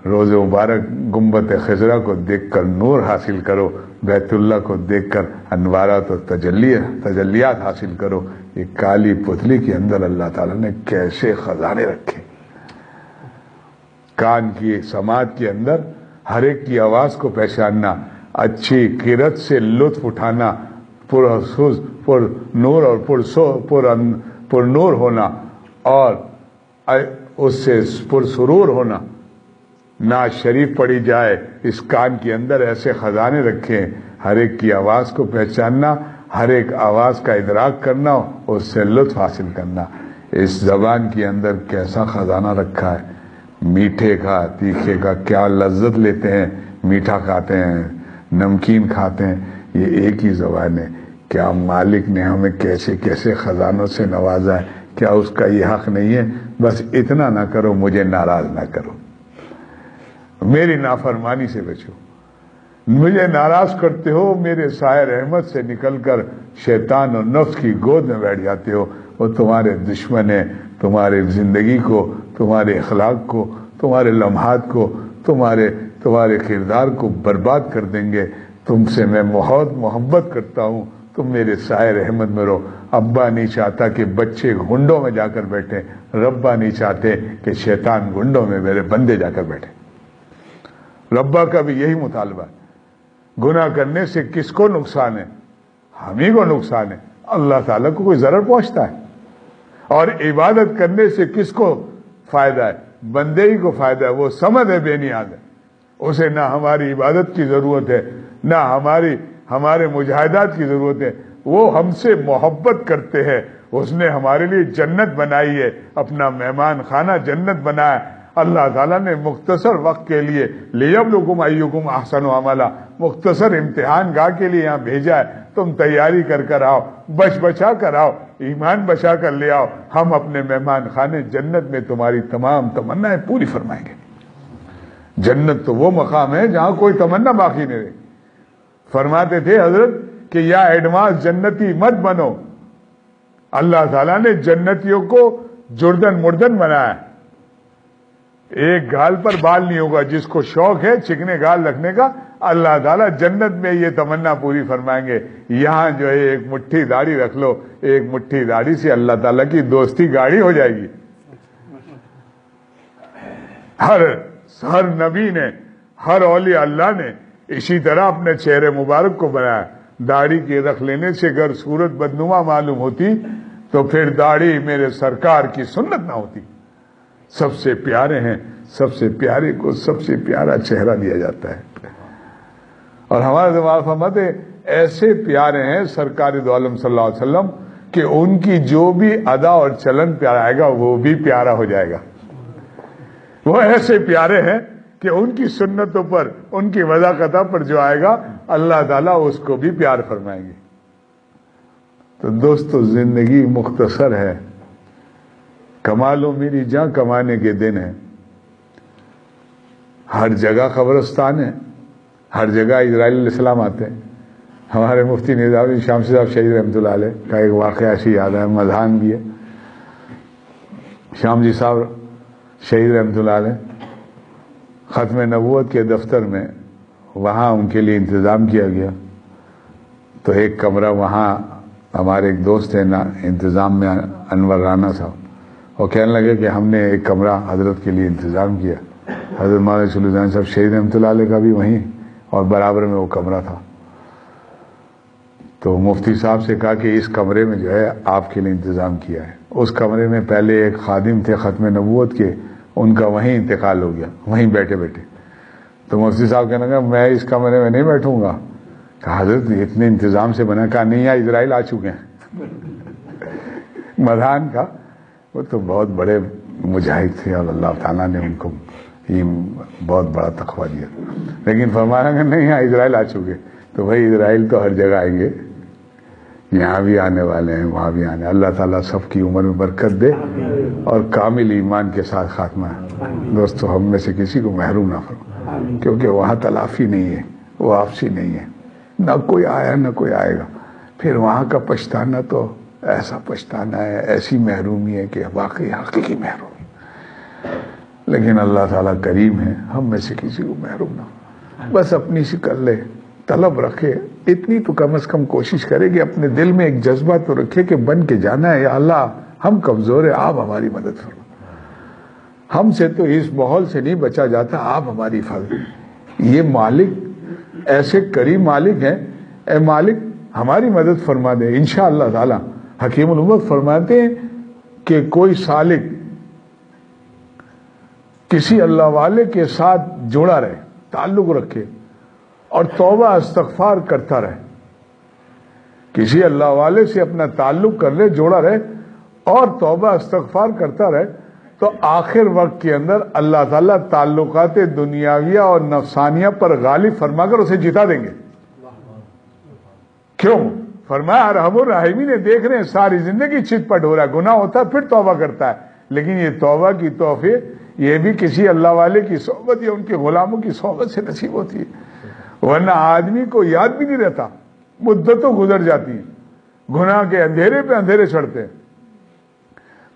روز مبارک گنبد خضرا کو دیکھ کر نور حاصل کرو، بیت اللہ کو دیکھ کر انوارات اور تجلیات حاصل کرو. یہ کالی پتلی کے اندر اللہ تعالیٰ نے کیسے خزانے رکھے. کان کی سماعت کے اندر ہر ایک کی آواز کو پہچاننا، اچھی قرت سے لطف اٹھانا، پر نور اور پر نور ہونا، اور اس سے پرسرور ہونا. نعت شریف پڑھی جائے، اس کان کے اندر ایسے خزانے رکھیں، ہر ایک کی آواز کو پہچاننا، ہر ایک آواز کا ادراک کرنا، اس سے لطف حاصل کرنا. اس زبان کے اندر کیسا خزانہ رکھا ہے. میٹھے کا، تیکھے کا کیا لذت لیتے ہیں، میٹھا کھاتے ہیں، نمکین کھاتے ہیں. یہ ایک ہی زبان ہے. کیا مالک نے ہمیں کیسے کیسے خزانوں سے نوازا ہے. کیا اس کا یہ حق نہیں ہے بس اتنا نہ کرو، مجھے ناراض نہ کرو، میری نافرمانی سے بچو. مجھے ناراض کرتے ہو، میرے سائے رحمت سے نکل کر شیطان اور نفس کی گود میں بیٹھ جاتے ہو. وہ تمہارے دشمن ہیں، تمہارے زندگی کو، تمہارے اخلاق کو، تمہارے لمحات کو، تمہارے کردار کو برباد کر دیں گے. تم سے میں بہت محبت کرتا ہوں، تم میرے سائے رحمت میں رہو. ابا نہیں چاہتا کہ بچے گھنڈوں میں جا کر بیٹھیں، ربا نہیں چاہتے کہ شیطان گھنڈوں میں میرے بندے جا کر بیٹھیں. ربا کا بھی یہی مطالبہ ہے. گناہ کرنے سے کس کو نقصان ہے؟ ہم ہی کو نقصان ہے. اللہ تعالیٰ کو کوئی ضرر پہنچتا ہے؟ اور عبادت کرنے سے کس کو فائدہ ہے؟ بندے ہی کو فائدہ ہے. وہ سمد ہے، بے نیاز ہے. اسے نہ ہماری عبادت کی ضرورت ہے، نہ ہمارے مجاہدات کی ضرورت ہے. وہ ہم سے محبت کرتے ہیں. اس نے ہمارے لیے جنت بنائی ہے، اپنا مہمان خانہ جنت بنایا. اللہ تعالیٰ نے مختصر وقت کے لیے لیبلوکم ایکم احسن عملا، مختصر امتحان گاہ کے لیے یہاں بھیجا ہے. تم تیاری کر آؤ، بچا کر آؤ، ایمان بچا کر لے آؤ. ہم اپنے مہمان خانے جنت میں تمہاری تمام تمنائیں پوری فرمائیں گے. جنت تو وہ مقام ہے جہاں کوئی تمنا باقی نہیں رہے. فرماتے تھے حضرت کہ یا ایڈوانس جنتی مت بنو. اللہ تعالیٰ نے جنتیوں کو جردن مردن بنایا. ایک گال پر بال نہیں ہوگا. جس کو شوق ہے چکنے گال رکھنے کا، اللہ تعالیٰ جنت میں یہ تمنا پوری فرمائیں گے. یہاں جو ہے ایک مٹھی داڑھی رکھ لو، ایک مٹھی داڑھی سے اللہ تعالیٰ کی دوستی گاڑی ہو جائے گی. ہر نبی نے، ہر اولیاء اللہ نے اسی طرح اپنے چہرے مبارک کو بنایا. داڑھی کے رکھ لینے سے اگر صورت بدنما معلوم ہوتی تو پھر داڑھی میرے سرکار کی سنت نہ ہوتی. سب سے پیارے ہیں، سب سے پیارے کو سب سے پیارا چہرہ دیا جاتا ہے. اور ہمارے دماغ فرماتے ایسے پیارے ہیں سرکار دو عالم صلی اللہ علیہ وسلم کہ ان کی جو بھی ادا اور چلن پیارا آئے گا وہ بھی پیارا ہو جائے گا. وہ ایسے پیارے ہیں کہ ان کی سنتوں پر، ان کی وضاقتہ پر جو آئے گا اللہ تعالیٰ اس کو بھی پیار فرمائیں گے. تو دوستو زندگی مختصر ہے. کمالو میری جاں کمانے کے دن ہے. ہر جگہ قبرستان ہے، ہر جگہ اسرائیل علیہ السلام آتے ہیں. ہمارے مفتی نظام شامسی صاحب شہید رحمۃ اللہ علیہ کا ایک واقعہ ایسی یاد ہے، مذہان بھی ہے. شام جی صاحب شہید رحمۃ اللہ علیہ ختم نبوت کے دفتر میں وہاں ان کے لیے انتظام کیا گیا. تو ایک کمرہ وہاں ہمارے ایک دوست ہیں نا انتظام میں، انور رانا صاحب، وہ کہنے لگے کہ ہم نے ایک کمرہ حضرت کے لیے انتظام کیا. حضرت مولانا سلیمان صاحب شہید رحمۃ اللہ علیہ کا بھی وہیں اور برابر میں وہ کمرہ تھا. تو مفتی صاحب سے کہا کہ اس کمرے میں جو ہے آپ کے لیے انتظام کیا ہے. اس کمرے میں پہلے ایک خادم تھے ختم نبوت کے، ان کا وہیں انتقال ہو گیا، وہیں بیٹھے بیٹھے. تو مفتی صاحب کہنے لگا میں اس کمرے میں نہیں بیٹھوں گا. کہا حضرت اتنے انتظام سے بنا. کہا نہیں، یہاں اسرائیل آ چکے ہیں. مدھان کا وہ تو بہت بڑے مجاہد تھے اور اللہ تعالیٰ نے ان کو یہ بہت بڑا تقویٰ دیا. لیکن فرمایا کہ نہیں، یہاں اسرائیل آ چکے. تو بھائی اسرائیل تو ہر جگہ آئیں گے، یہاں بھی آنے والے ہیں، وہاں بھی آنے. اللہ تعالیٰ سب کی عمر میں برکت دے اور کامل ایمان کے ساتھ خاتمہ ہے. دوستو ہم میں سے کسی کو محروم نہ فرما، کیونکہ وہاں تلافی نہیں ہے، واپسی نہیں ہے، نہ کوئی آیا نہ کوئی آئے گا. پھر وہاں کا پچھتانا تو ایسا پچھتانا ہے، ایسی محرومی ہے کہ واقعی حقیقی محرومی. لیکن اللہ تعالیٰ کریم ہے، ہم میں سے کسی کو محروم نہ. بس اپنی سی کر لے، طلب رکھے، اتنی تو کم از کم کوشش کرے کہ اپنے دل میں ایک جذبہ تو رکھے کہ بن کے جانا ہے، یا اللہ ہم کمزور ہیں، آپ ہماری مدد فرما. ہم سے تو اس ماحول سے نہیں بچا جاتا، آپ ہماری حفاظت. یہ مالک ایسے کریم مالک ہیں، اے مالک ہماری مدد فرما دے. انشاءاللہ تعالی حکیم الامت فرماتے ہیں کہ کوئی سالک کسی اللہ والے کے ساتھ جڑا رہے، تعلق رکھے اور توبہ استغفار کرتا رہے، کسی اللہ والے سے اپنا تعلق کر لے، جوڑا رہے اور توبہ استغفار کرتا رہے، تو آخر وقت کے اندر اللہ تعالیٰ تعلقات دنیاویہ اور نفسانیہ پر غالب فرما کر اسے جتا دیں گے. کیوں؟ فرمایا ارحم الراحمین نے دیکھ رہے ہیں ساری زندگی چت پٹ ہو رہا ہے، گناہ ہوتا ہے پھر توبہ کرتا ہے، لیکن یہ توبہ کی توفیق یہ بھی کسی اللہ والے کی صحبت یا ان کے غلاموں کی صحبت سے نصیب ہوتی ہے. ورنہ آدمی کو یاد بھی نہیں رہتا، مدتوں گزر جاتی ہیں، گناہ کے اندھیرے پہ اندھیرے چڑھتے ہیں.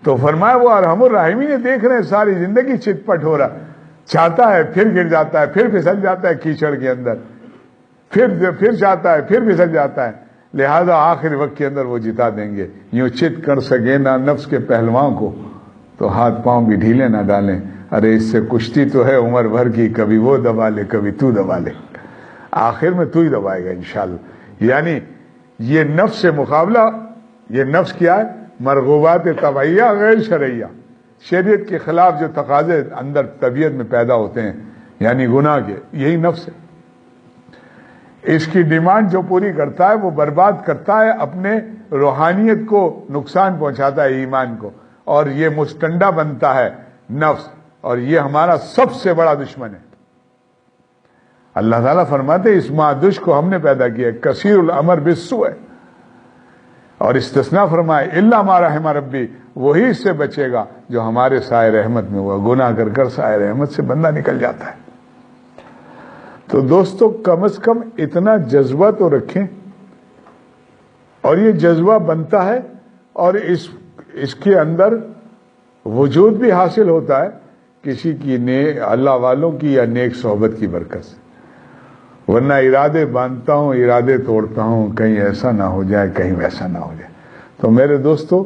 تو فرمایا وہ ارحم الراحمین نے دیکھ رہے ہیں ساری زندگی چت پٹ ہو رہا، چاہتا ہے پھر گر جاتا ہے، پھر پھسل جاتا ہے کیچڑ کے اندر، پھر چاہتا ہے پھر پھسل جاتا ہے. لہذا آخر وقت کے اندر وہ جتا دیں گے. یوں چت کر سکے نہ نفس کے پہلواں کو، تو ہاتھ پاؤں بھی ڈھیلے نہ ڈالیں. ارے اس سے کشتی تو ہے عمر بھر کی، کبھی وہ دبا لے کبھی تو دبا لے، آخر میں تو ہی دبائے گا انشاءاللہ. یعنی یہ نفس سے مقابلہ، یہ نفس کیا ہے؟ مرغوبات طبعیہ غیر شرعیہ، شریعت کے خلاف جو تقاضے اندر طبیعت میں پیدا ہوتے ہیں، یعنی گناہ کے، یہی نفس ہے. اس کی ڈیمانڈ جو پوری کرتا ہے وہ برباد کرتا ہے، اپنے روحانیت کو نقصان پہنچاتا ہے، ایمان کو، اور یہ مستنڈا بنتا ہے نفس، اور یہ ہمارا سب سے بڑا دشمن ہے. اللہ تعالیٰ فرماتے اس مادش کو ہم نے پیدا کیا، کثیر الامر بالسوء ہے، اور استثناء فرمائے الا ما رحم ربی، وہی اس سے بچے گا جو ہمارے سائے رحمت میں ہوا. گناہ کر کر سائے رحمت سے بندہ نکل جاتا ہے. تو دوستو کم از کم اتنا جذبہ تو رکھیں، اور یہ جذبہ بنتا ہے اور اس کے اندر وجود بھی حاصل ہوتا ہے کسی کی اللہ والوں کی یا نیک صحبت کی برکت سے. ورنہ ارادے باندھتا ہوں، ارادے توڑتا ہوں، کہیں ایسا نہ ہو جائے، کہیں ویسا نہ ہو جائے. تو میرے دوستو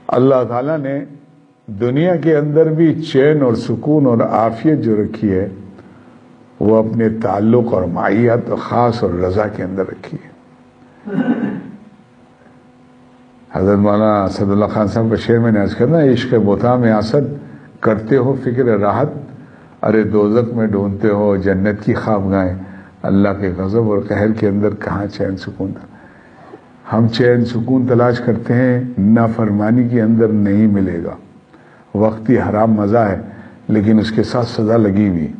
اللہ تعالیٰ نے دنیا کے اندر بھی چین اور سکون اور عافیت جو رکھی ہے وہ اپنے تعلق اور معیت خاص اور رضا کے اندر رکھی ہے. حضرت مولانا اسد اللہ خان صاحب کا شعر میں نے عرض کرنا، عشق بتا میں اسد کرتے ہو فکر راحت، ارے دوزخ میں ڈھونڈتے ہو جنت کی خوابگاہیں، اللہ کے غضب اور قہر کے اندر کہاں چین سکون تھا. ہم چین سکون تلاش کرتے ہیں، نافرمانی کے اندر نہیں ملے گا. وقتی حرام مزہ ہے لیکن اس کے ساتھ سزا لگی ہوئی.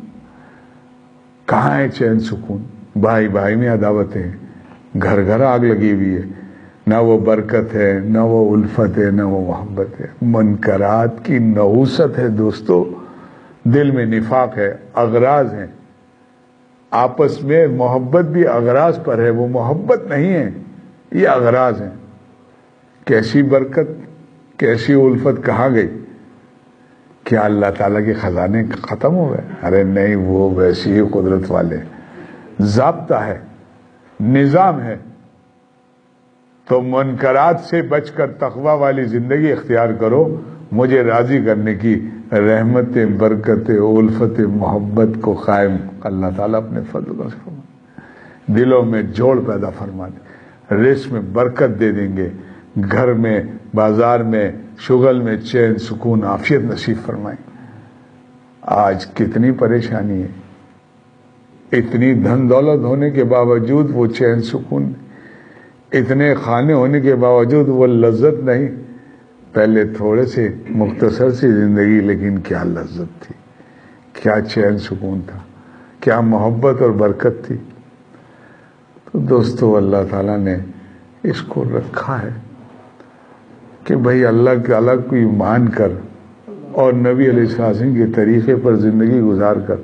کہاں ہے چین سکون؟ بھائی بھائی میں عداوتیں، گھر گھر آگ لگی ہوئی ہے، نہ وہ برکت ہے، نہ وہ الفت ہے، نہ وہ محبت ہے. منکرات کی نحوست ہے دوستو، دل میں نفاق ہے، اغراض ہیں. آپس میں محبت بھی اغراض پر ہے، وہ محبت نہیں ہے، یہ اغراض ہیں. کیسی برکت، کیسی الفت کہاں گئی؟ کیا اللہ تعالیٰ کے خزانے ختم ہو گئے؟ ارے نہیں، وہ ویسی ہی قدرت والے. ضابطہ ہے، نظام ہے. تو منکرات سے بچ کر تقوی والی زندگی اختیار کرو، مجھے راضی کرنے کی رحمت برکت الفت محبت کو قائم اللہ تعالیٰ اپنے فضل سے فرما، دلوں میں جوڑ پیدا فرما دیں، رزق میں برکت دے دیں گے، گھر میں، بازار میں، شغل میں چین سکون عافیت نصیب فرمائیں. آج کتنی پریشانی ہے، اتنی دھن دولت ہونے کے باوجود وہ چین سکون، اتنے کھانے ہونے کے باوجود وہ لذت نہیں. پہلے تھوڑے سے مختصر سی زندگی، لیکن کیا لذت تھی، کیا چین سکون تھا، کیا محبت اور برکت تھی. تو دوستو اللہ تعالیٰ نے اس کو رکھا ہے کہ بھائی اللہ تعالیٰ کو مان کر اور نبی علیہ السلام کے طریقے پر زندگی گزار کر.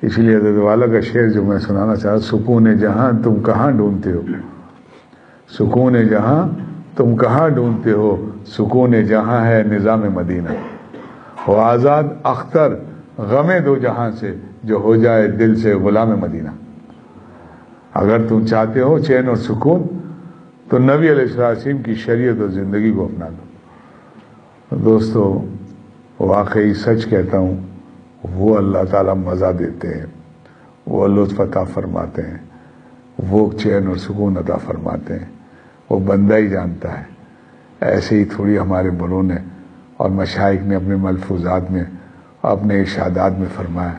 اس لیے حضرت والا کا شعر جو میں سنانا چاہتا، سکون جہاں تم کہاں ڈھونڈتے ہو، سکون جہاں تم کہاں ڈھونڈتے ہو، سکون جہاں ہے نظام مدینہ. ہو آزاد اختر غم دو جہاں سے، جو ہو جائے دل سے غلام مدینہ. اگر تم چاہتے ہو چین اور سکون تو نبی علیہ السلام کی شریعت اور زندگی کو اپنا لو. دوستو واقعی سچ کہتا ہوں، وہ اللہ تعالیٰ مزہ دیتے ہیں، وہ لطف عطا فرماتے ہیں، وہ چین اور سکون عطا فرماتے ہیں، وہ بندہ ہی جانتا ہے. ایسے ہی تھوڑی ہمارے بڑوں نے اور مشائخ نے اپنے ملفوظات میں اپنے ارشادات میں فرمایا.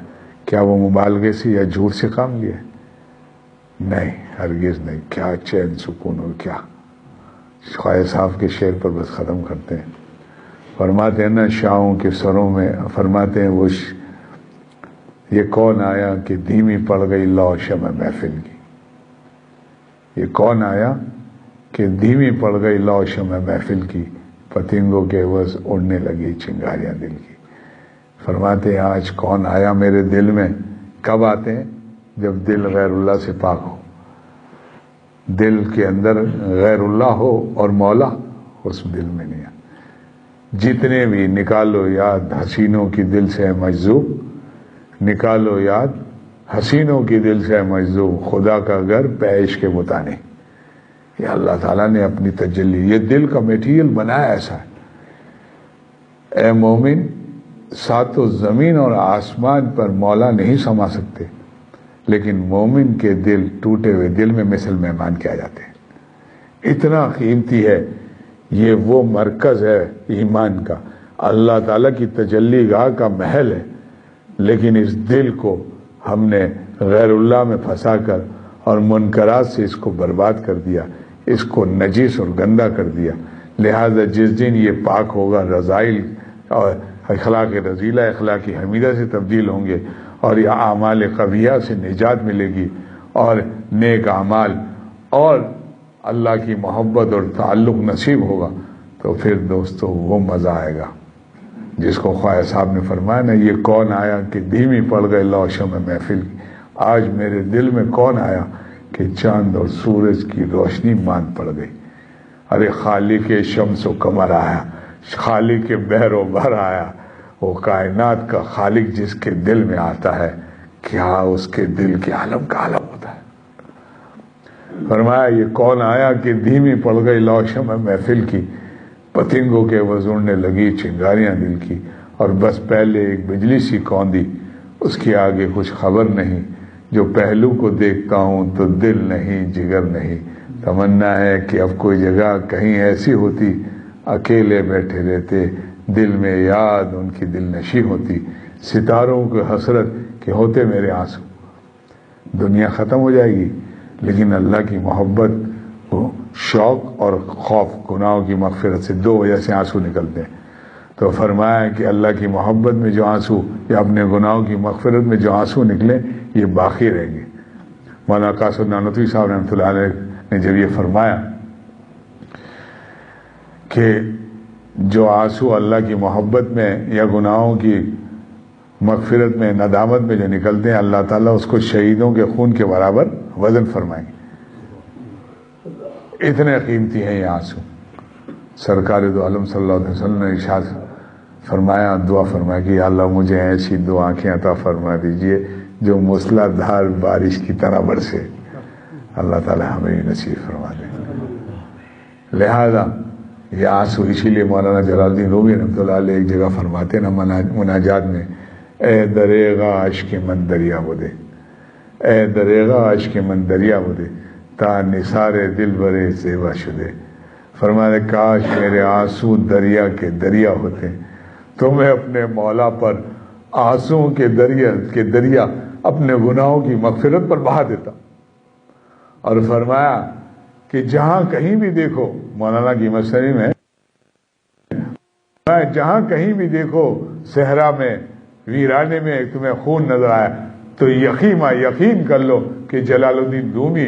کیا وہ مبالغے سے یا جھوٹ سے کام لیے؟ نہیں، ہرگز نہیں. کیا چین سکون اور کیا. خواجہ صاحب کے شعر پر بس ختم کرتے ہیں. فرماتے ہیں نا شاہوں کے سروں میں، فرماتے ہیں وہ یہ کون آیا کہ دھیمی پڑ گئی لو شمع محفل کی. یہ کون آیا کہ دھیمی پڑ گئی لو شمع محفل کی، پتنگوں کے عوض اڑنے لگی چنگاریاں دل کی. فرماتے ہیں آج کون آیا میرے دل میں. کب آتے ہیں؟ جب دل غیر اللہ سے پاک ہو، دل کے اندر غیر اللہ ہو اور مولا اس دل میں نہیں. جتنے بھی نکالو یاد حسینوں کی دل سے مجذوب، نکالو یاد حسینوں کی دل سے مجذوب، خدا کا گھر پیش کے متانے. یہ اللہ تعالیٰ نے اپنی تجلی، یہ دل کا میٹیریل بنایا ایسا ہے. اے مومن، ساتوں زمین اور آسمان پر مولا نہیں سما سکتے، لیکن مومن کے دل، ٹوٹے ہوئے دل میں مثل مہمان کیا جاتے ہیں. اتنا قیمتی ہے یہ. وہ مرکز ہے ایمان کا، اللہ تعالیٰ کی تجلی گاہ کا محل ہے. لیکن اس دل کو ہم نے غیر اللہ میں پھنسا کر اور منکرات سے اس کو برباد کر دیا، اس کو نجس اور گندا کر دیا. لہذا جس دن یہ پاک ہوگا، رذائل اور اخلاق رذیلہ اخلاق حمیدہ سے تبدیل ہوں گے، اور یہ اعمال قبیحہ سے نجات ملے گی، اور نیک اعمال اور اللہ کی محبت اور تعلق نصیب ہوگا، تو پھر دوستو وہ مزہ آئے گا جس کو خواجہ صاحب نے فرمایا نا، یہ کون آیا کہ دھیمی پڑ گئے لو شمع محفل کی. آج میرے دل میں کون آیا کہ چاند اور سورج کی روشنی مان پڑ گئی. ارے خالق شمس و قمر آیا، خالق بحر و بحر آیا. وہ کائنات کا خالق جس کے دل میں آتا ہے، کیا اس کے دل کے عالم کا عالم ہوتا ہے. فرمایا یہ کون آیا کہ دھیمی پڑ گئی لو شمع محفل کی، پتنگوں کے وزڑنے لگی چنگاریاں دل کی. اور بس پہلے ایک بجلی سی کوندی، اس کے آگے کچھ خبر نہیں. جو پہلو کو دیکھتا ہوں تو دل نہیں جگر نہیں. تمنا ہے کہ اب کوئی جگہ کہیں ایسی ہوتی، اکیلے بیٹھے رہتے، دل میں یاد ان کی دل نشی ہوتی. ستاروں کو حسرت کہ ہوتے میرے آنسو. دنیا ختم ہو جائے گی، لیکن اللہ کی محبت کو شوق اور خوف، گناہوں کی مغفرت سے دو وجہ سے آنسو نکلتے ہیں. تو فرمایا کہ اللہ کی محبت میں جو آنسو یا اپنے گناہوں کی مغفرت میں جو آنسو نکلے، یہ باقی رہیں گے. مولانا قاسم نانوتوی صاحب رحمۃ اللہ علیہ نے جب یہ فرمایا کہ جو آنسو اللہ کی محبت میں یا گناہوں کی مغفرت میں، ندامت میں جو نکلتے ہیں، اللہ تعالیٰ اس کو شہیدوں کے خون کے برابر وزن فرمائیں گے. اتنے قیمتی ہیں یہ آنسو. سرکار دو عالم صلی اللہ علیہ وسلم نے ارشاد فرمایا، دعا فرمایا کہ یا اللہ مجھے ایسی دو آنکھیں عطا فرما دیجئے جو موسلا دھار بارش کی طرح برسے. اللہ تعالیٰ ہمیں بھی نصیب فرما دے. لہذا یہ آنسو اسی لیے مولانا جلال الدین رومی رحمۃ اللہ علیہ ایک جگہ فرماتے نا مناجات میں، اے دریغا عشق من دریا بدے، اے دریغا عشق من دریا بدے، تا نثار دل برے زیبا شدے. فرماتے کاش میرے آنسو دریا کے دریا ہوتے تو میں اپنے مولا پر آنسوؤں کے دریا اپنے گناہوں کی مغفرت پر بہا دیتا. اور فرمایا کہ جہاں کہیں بھی دیکھو، مولانا کی مسئلے میں جہاں کہیں بھی دیکھو صحرا میں، ویرانے میں تمہیں خون نظر آیا تو یقین کر لو کہ جلال الدین رومی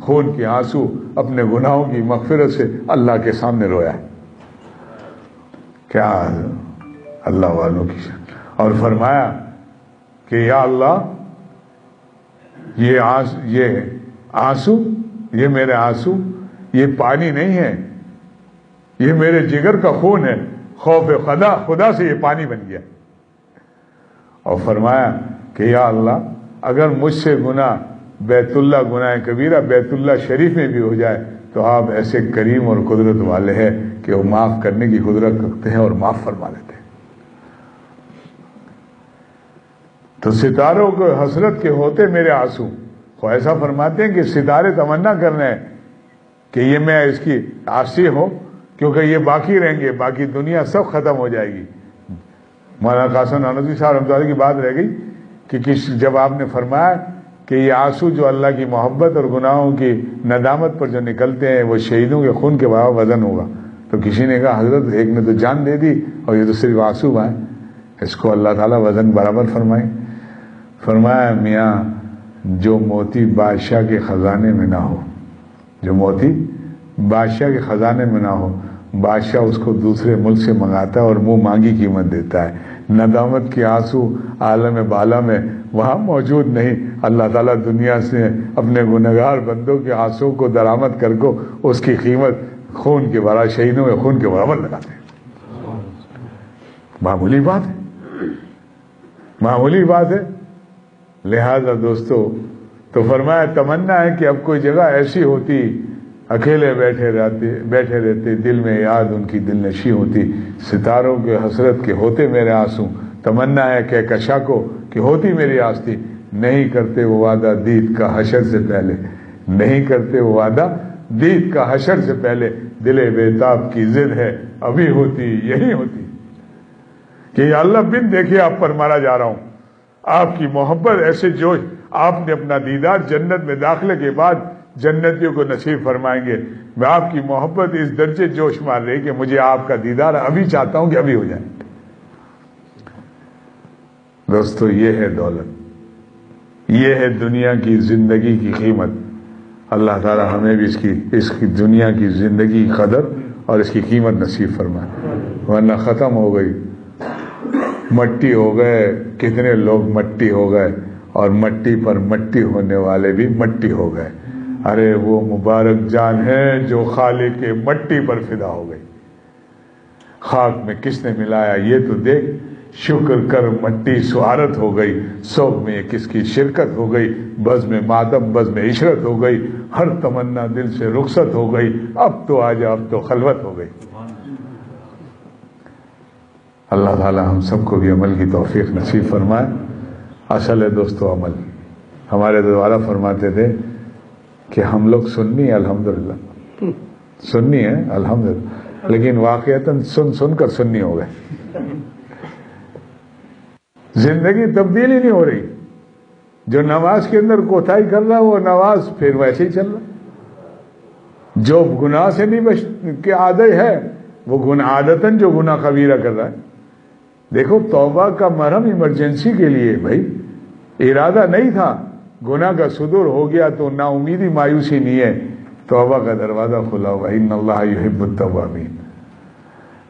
خون کے آنسو اپنے گناہوں کی مغفرت سے اللہ کے سامنے رویا ہے. کیا اللہ والوں کی شان. اور فرمایا کہ یا اللہ یہ آنسو، یہ میرے آنسو، یہ پانی نہیں ہے، یہ میرے جگر کا خون ہے. خوف خدا سے یہ پانی بن گیا. اور فرمایا کہ یا اللہ اگر مجھ سے گناہ بیت اللہ گناہ کبیرہ بیت اللہ شریف میں بھی ہو جائے تو آپ ایسے کریم اور قدرت والے ہیں کہ وہ معاف کرنے کی قدرت رکھتے ہیں اور معاف فرما لیتے ہیں. تو ستاروں کو حسرت کے ہوتے میرے آنسو. وہ ایسا فرماتے ہیں کہ ستارے تمنا کر رہے ہیں کہ یہ میں اس کی عاصی ہوں کیونکہ یہ باقی رہیں گے، باقی دنیا سب ختم ہو جائے گی. مولانا قاسم نانوتوی صاحب رحمۃ اللہ کی بات رہ گئی کہ جب آپ نے فرمایا کہ یہ آنسو جو اللہ کی محبت اور گناہوں کی ندامت پر جو نکلتے ہیں وہ شہیدوں کے خون کے برابر وزن ہوگا. تو کسی نے کہا حضرت ایک نے تو جان دے دی اور یہ تو صرف آنسو ہیں، اس کو اللہ تعالیٰ وزن برابر فرمائے. فرمایا میاں جو موتی بادشاہ کے خزانے میں نہ ہو، جو موتی بادشاہ کے خزانے میں نہ ہو، بادشاہ اس کو دوسرے ملک سے منگاتا ہے اور منہ مانگی قیمت دیتا ہے. ندامت کے آنسو عالم بالا میں وہاں موجود نہیں. اللہ تعالیٰ دنیا سے اپنے گنہگار بندوں کے آنسو کو درآمد کر کو اس کی قیمت خون کے برابر، شہیدوں کے خون کے برابر لگاتے ہیں. معمولی بات ہے، معمولی بات ہے. لہذا دوستو تو فرمایا تمنا ہے کہ اب کوئی جگہ ایسی ہوتی اکیلے بیٹھے رہتے دل میں یاد ان کی دل نشی ہوتی. ستاروں کے حسرت کے ہوتے میرے آنسو. تمنا ہے کہ کشا کو کہ ہوتی میری آستی. نہیں کرتے وہ وعدہ دید کا حشر سے پہلے، نہیں کرتے وہ وعدہ دید کا حشر سے پہلے. دل بیتاب کی ضد ہے ابھی ہوتی یہی ہوتی کہ یا اللہ بن دیکھے آپ پر مارا جا رہا ہوں. آپ کی محبت ایسے جوش، آپ نے اپنا دیدار جنت میں داخلے کے بعد جنتیوں کو نصیب فرمائیں گے. میں آپ کی محبت اس درجے جوش مار رہی کہ مجھے آپ کا دیدار ابھی چاہتا ہوں کہ ابھی ہو جائے. دوستو یہ ہے دولت، یہ ہے دنیا کی زندگی کی قیمت. اللہ تعالی ہمیں بھی اس کی دنیا کی زندگی کی قدر اور اس کی قیمت نصیب فرمائے. ورنہ ختم ہو گئی، مٹی ہو گئے. کتنے لوگ مٹی ہو گئے اور مٹی پر مٹی ہونے والے بھی مٹی ہو گئے. ارے وہ مبارک جان ہے جو خالق کے مٹی پر فدا ہو گئی. خاک میں کس نے ملایا یہ تو دیکھ، شکر کر مٹی سعارت ہو گئی. سوگ میں کس کی شرکت ہو گئی، بزم ماتم بزم عشرت ہو گئی. ہر تمنا دل سے رخصت ہو گئی. اب تو آجا اب تو خلوت ہو گئی. اللہ تعالی ہم سب کو بھی عمل کی توفیق نصیب فرمائے. اصل ہے دوستو عمل. ہمارے دوبارہ فرماتے تھے کہ ہم لوگ سنی ہیں الحمدللہ، سنی ہیں الحمدللہ، لیکن واقعتاً سن کر سنی ہو گئے. زندگی تبدیل ہی نہیں ہو رہی. جو نماز کے اندر کوتاہی کر رہا وہ نماز پھر ویسے ہی چل رہا. جو گناہ سے نہیں بچ کے عادت ہے وہ گناہ عادتاً جو گناہ کبیرہ کر رہا ہے. دیکھو توبہ کا مرہم ایمرجنسی کے لیے بھائی، ارادہ نہیں تھا، گناہ کا صدور ہو گیا تو نا امیدی مایوسی نہیں ہے، توبہ کا دروازہ کھلا ہوا. ان اللہ یحب التوابین.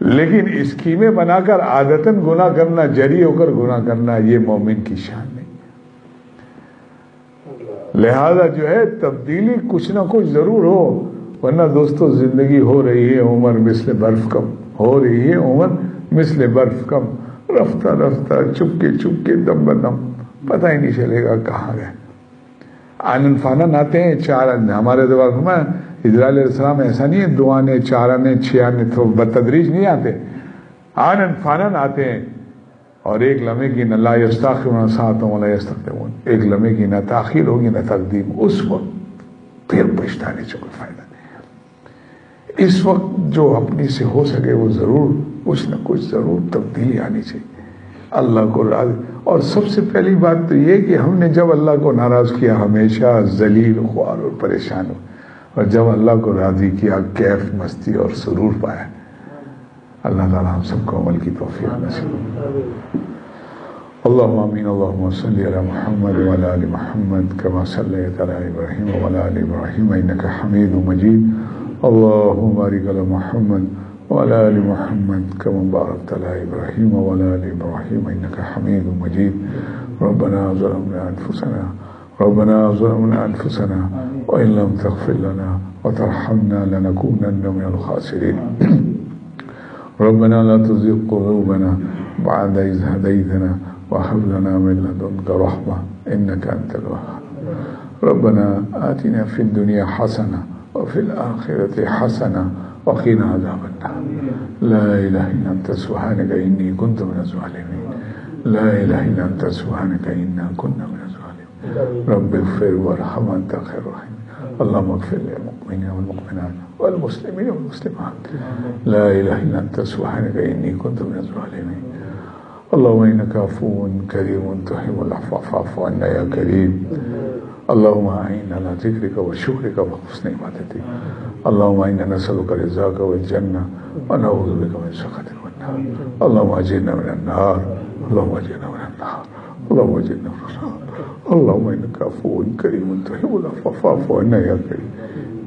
لیکن اسکیمیں بنا کر عادتاً گناہ کرنا، جری ہو کر گناہ کرنا، یہ مومن کی شان نہیں. لہذا جو ہے تبدیلی کچھ نہ کچھ ضرور ہو. ورنہ دوستو زندگی ہو رہی ہے عمر مثل برف کم، ہو رہی ہے عمر مثل برف کم. رفتہ رفتہ چپکے دم بدم پتہ ہی نہیں چلے گا کہاں گئے. آنن فانن آتے ہیں چار. ہمارے دعا میں حضرت علیہ السلام ایسا نہیں ہے دعانے چارانے چھیانے تو بتدریج نہیں آتے، آنن فانن آتے ہیں. اور ایک لمحے کی نہ لا یستاخرون ساعۃ ولا یستقدمون، ایک لمحے کی نہ تاخیر ہوگی نہ تقدیم. اس وقت پھر پچھتانے سے کوئی فائدہ نہیں. اس وقت جو اپنی سے ہو سکے وہ ضرور کچھ نہ کچھ ضرور تبدیلی آنی چاہیے. اللہ کو راضی. اور سب سے پہلی بات تو یہ کہ ہم نے جب اللہ کو ناراض کیا ہمیشہ ذلیل خوار اور پریشان ہو، اور جب اللہ کو راضی کیا کیف مستی اور سرور پایا. اللہ تعالی ہم سب کو عمل کی توفیق نصیب. اللهم آمين. اللهم صل على محمد وعلى آل محمد كما صليت على إبراهيم وعلى آل إبراهيم إنك حميد مجيد. اللهم بارك على محمد وعلى آل محمد كما باركت على إبراهيم وعلى آل إبراهيم إنك حميد مجيد. ربنا ظلمنا أنفسنا وإن لم تغفر لنا وترحمنا لنكونن من الخاسرين. ربنا لا تزغ قلوبنا بعد إذ هديتنا وهب لنا من لدنك رحمة إنك أنت الوهاب. ربنا آتنا في الدنيا حسنة وفي الآخرة حسنة وقنا عذاب النار. لا إله إلا أنت سبحانك إني كنت من الظالمين. لا إله إلا أنت سبحانك إنا كنا من الظالمين. رب اغفر وارحم أنت خير الراحمين. اللهم اغفر للمؤمنين والمؤمنات والمسلمين والمسلمات. لا إله إلا أنت سبحانك إني كنت من الظالمين. اللهم إنك عفو كريم تحب العفو فاعف عنا يا كريم. اللهم أعنا على ذكرك وشكرك وحسن عبادتك. اللهم إنا نسألك رضاك والجنة ونعوذ بك من سخطك والنار. اللهم أجرنا من النار. اللهم أجرنا من النار. اللهم أجرنا من النار. اللهم إنك عفو كريم تحب العفو فاعف عنا يا كريم.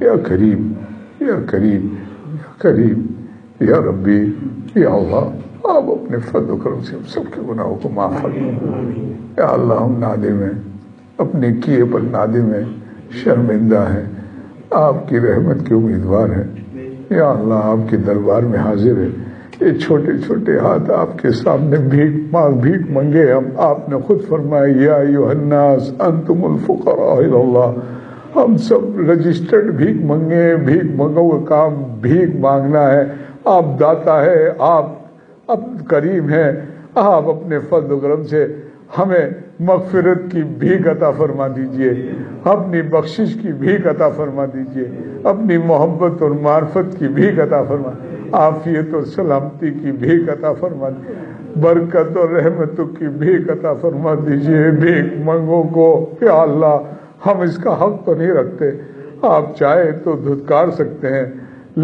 يا كريم يا كريم يا كريم یا ربی یا اللہ آپ اپنے فضل و کرم سے ہم سب کے گناہوں کو معاف فرمائیں. یا اللہ ہم نادم ہیں، اپنے کیے پر نادم ہیں، شرمندہ ہیں، آپ کی رحمت کے امیدوار ہیں. یا اللہ آپ کے دربار میں حاضر ہے. یہ چھوٹے چھوٹے ہاتھ آپ کے سامنے بھیک منگے ہم. آپ نے خود فرمایا یا ایھا الناس انتم الفقراء الی اللہ. ہم سب رجسٹرڈ بھیک منگے، بھیک منگو کا کام بھیک مانگنا ہے. آپ داتا ہے، آپ کریم ہیں. آپ اپنے فضل و کرم سے ہمیں مغفرت کی بھیک عطا فرما دیجئے، اپنی بخشش کی بھیک عطا فرما دیجئے، اپنی محبت اور معرفت کی بھیک عطا فرما، عافیت اور سلامتی کی بھیک عطا فرما دیجئے، برکت اور رحمتوں کی بھیک عطا فرما دیجئے. بھیک منگوں کو یا اللہ ہم اس کا حق تو نہیں رکھتے، آپ چاہے تو دھتکار سکتے ہیں،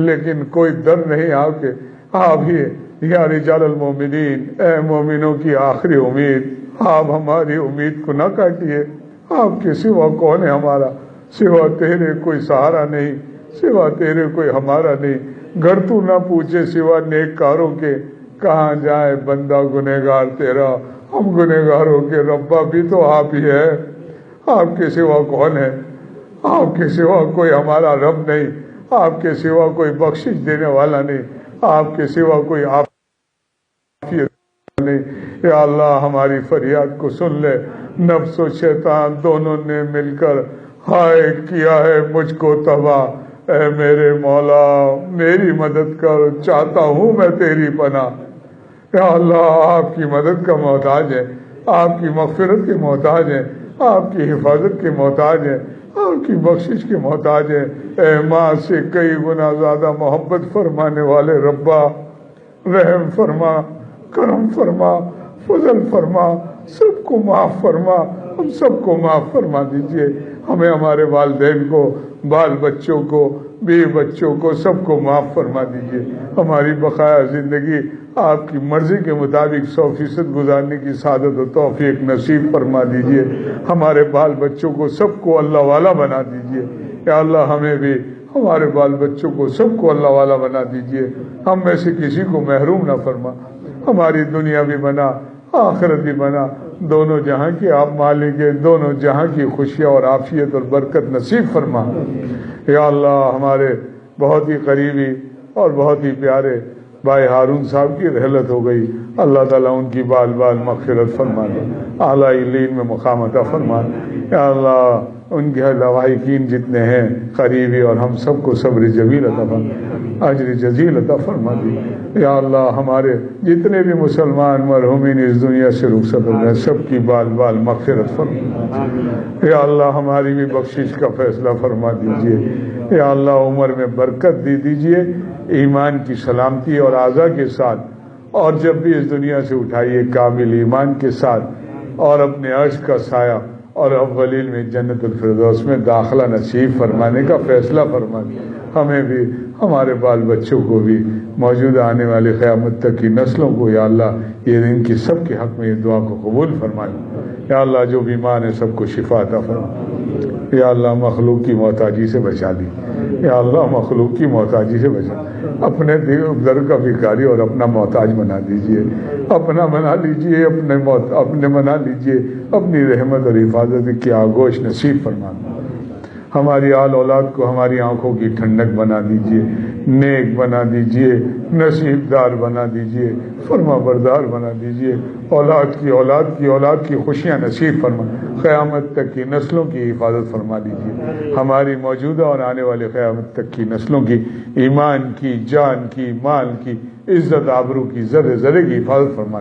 لیکن کوئی در نہیں آپ کے. آپ ہی یا رجال المومنین، اے مومنوں کی آخری امید، آپ ہماری امید کو نہ کاٹیے. آپ کے سوا کون ہے ہمارا؟ سوا تیرے کوئی سہارا نہیں، سوا تیرے کوئی ہمارا نہیں. گھر تو نہ پوچھے سوا نیک کاروں کے، کہاں جائے بندہ گنہگار تیرا. ہم گنہگاروں کے ربا بھی تو آپ ہی ہے. آپ کے سوا کون ہے؟ آپ کے سوا کوئی ہمارا رب نہیں، آپ کے سوا کوئی بخشش دینے والا نہیں، آپ کے سوا کوئی عافیت نہیں. یا اللہ ہماری فریاد کو سن لے. نفس و شیطان دونوں نے مل کر ہائے کیا ہے مجھ کو تباہ. اے میرے مولا میری مدد کر، چاہتا ہوں میں تیری پناہ. یا اللہ آپ کی مدد کا محتاج ہے، آپ کی مغفرت کے محتاج ہے، آپ کی حفاظت کے محتاج ہے، آپ کی بخشش کے محتاج ہے. اے ماں سے کئی گنا زیادہ محبت فرمانے والے ربا، رحم فرما، کرم فرما، فضل فرما، سب کو معاف فرما. ہم سب کو معاف فرما دیجئے. ہمیں ہمارے والدین کو، بال بچوں کو، بیوی بچوں کو سب کو معاف فرما دیجئے. ہماری بقایا زندگی آپ کی مرضی کے مطابق 100% گزارنے کی سعادت و توفیق نصیب فرما دیجئے. ہمارے بال بچوں کو سب کو اللہ والا بنا دیجئے. یا اللہ ہمیں بھی، ہمارے بال بچوں کو سب کو اللہ والا بنا دیجئے. ہم میں سے کسی کو محروم نہ فرما. ہماری دنیا بھی بنا، آخرت بھی بنا. دونوں جہاں کی آپ مالک ہیں، دونوں جہاں کی خوشیاں اور عافیت اور برکت نصیب فرما. یا اللہ ہمارے بہت ہی قریبی اور بہت ہی پیارے بھائی ہارون صاحب کی رحلت ہو گئی. اللہ تعالیٰ ان کی بال بال مغفرت فرما دے، اعلیٰ علیین میں مقام عطا فرما دے. یا اللہ ان کے لواحقین جتنے ہیں قریبی اور ہم سب کو صبر جمیل عطا فرما، اجر جزیل عطا فرما دی. یا اللہ ہمارے جتنے بھی مسلمان مرحومین اس دنیا سے رخصت ہو گئے سب کی بال بال مغفرت فرما. یا اللہ ہماری بھی بخشش کا فیصلہ فرما دیجئے. یا اللہ عمر میں برکت دی دیجئے، ایمان کی سلامتی اور اعضاء کے ساتھ، اور جب بھی اس دنیا سے اٹھائیے کامل ایمان کے ساتھ، اور اپنے عرش کا سایہ اور اولین میں جنت الفردوس میں داخلہ نصیب فرمانے کا فیصلہ فرما دیا. ہمیں بھی، ہمارے بال بچوں کو بھی، موجودہ آنے والے قیامت تک کی نسلوں کو یا اللہ یہ ان کی سب کے حق میں یہ دعا کو قبول فرمائے۔ یا اللہ جو بیمار ہیں سب کو شفا عطا فرما۔ یا اللہ مخلوق کی محتاجی سے بچا لی، یا اللہ مخلوق کی محتاجی سے بچا، اپنے در کا بھکاری اور اپنا محتاج بنا دیجئے، اپنا بنا لیجئے، اپنے بنا لیجئے، اپنی رحمت اور حفاظت کی آگوش نصیب فرما۔ ہماری آل اولاد کو ہماری آنکھوں کی ٹھنڈک بنا دیجئے، نیک بنا دیجئے، نصیب دار بنا دیجئے، فرما بردار بنا دیجئے، اولاد کی خوشیاں نصیب فرما، قیامت تک کی نسلوں کی حفاظت فرما دیجئے، ہماری موجودہ اور آنے والے قیامت تک کی نسلوں کی ایمان کی، جان کی، مال کی، عزت آبرو کی، ذرے ذرے کی حفاظت فرما،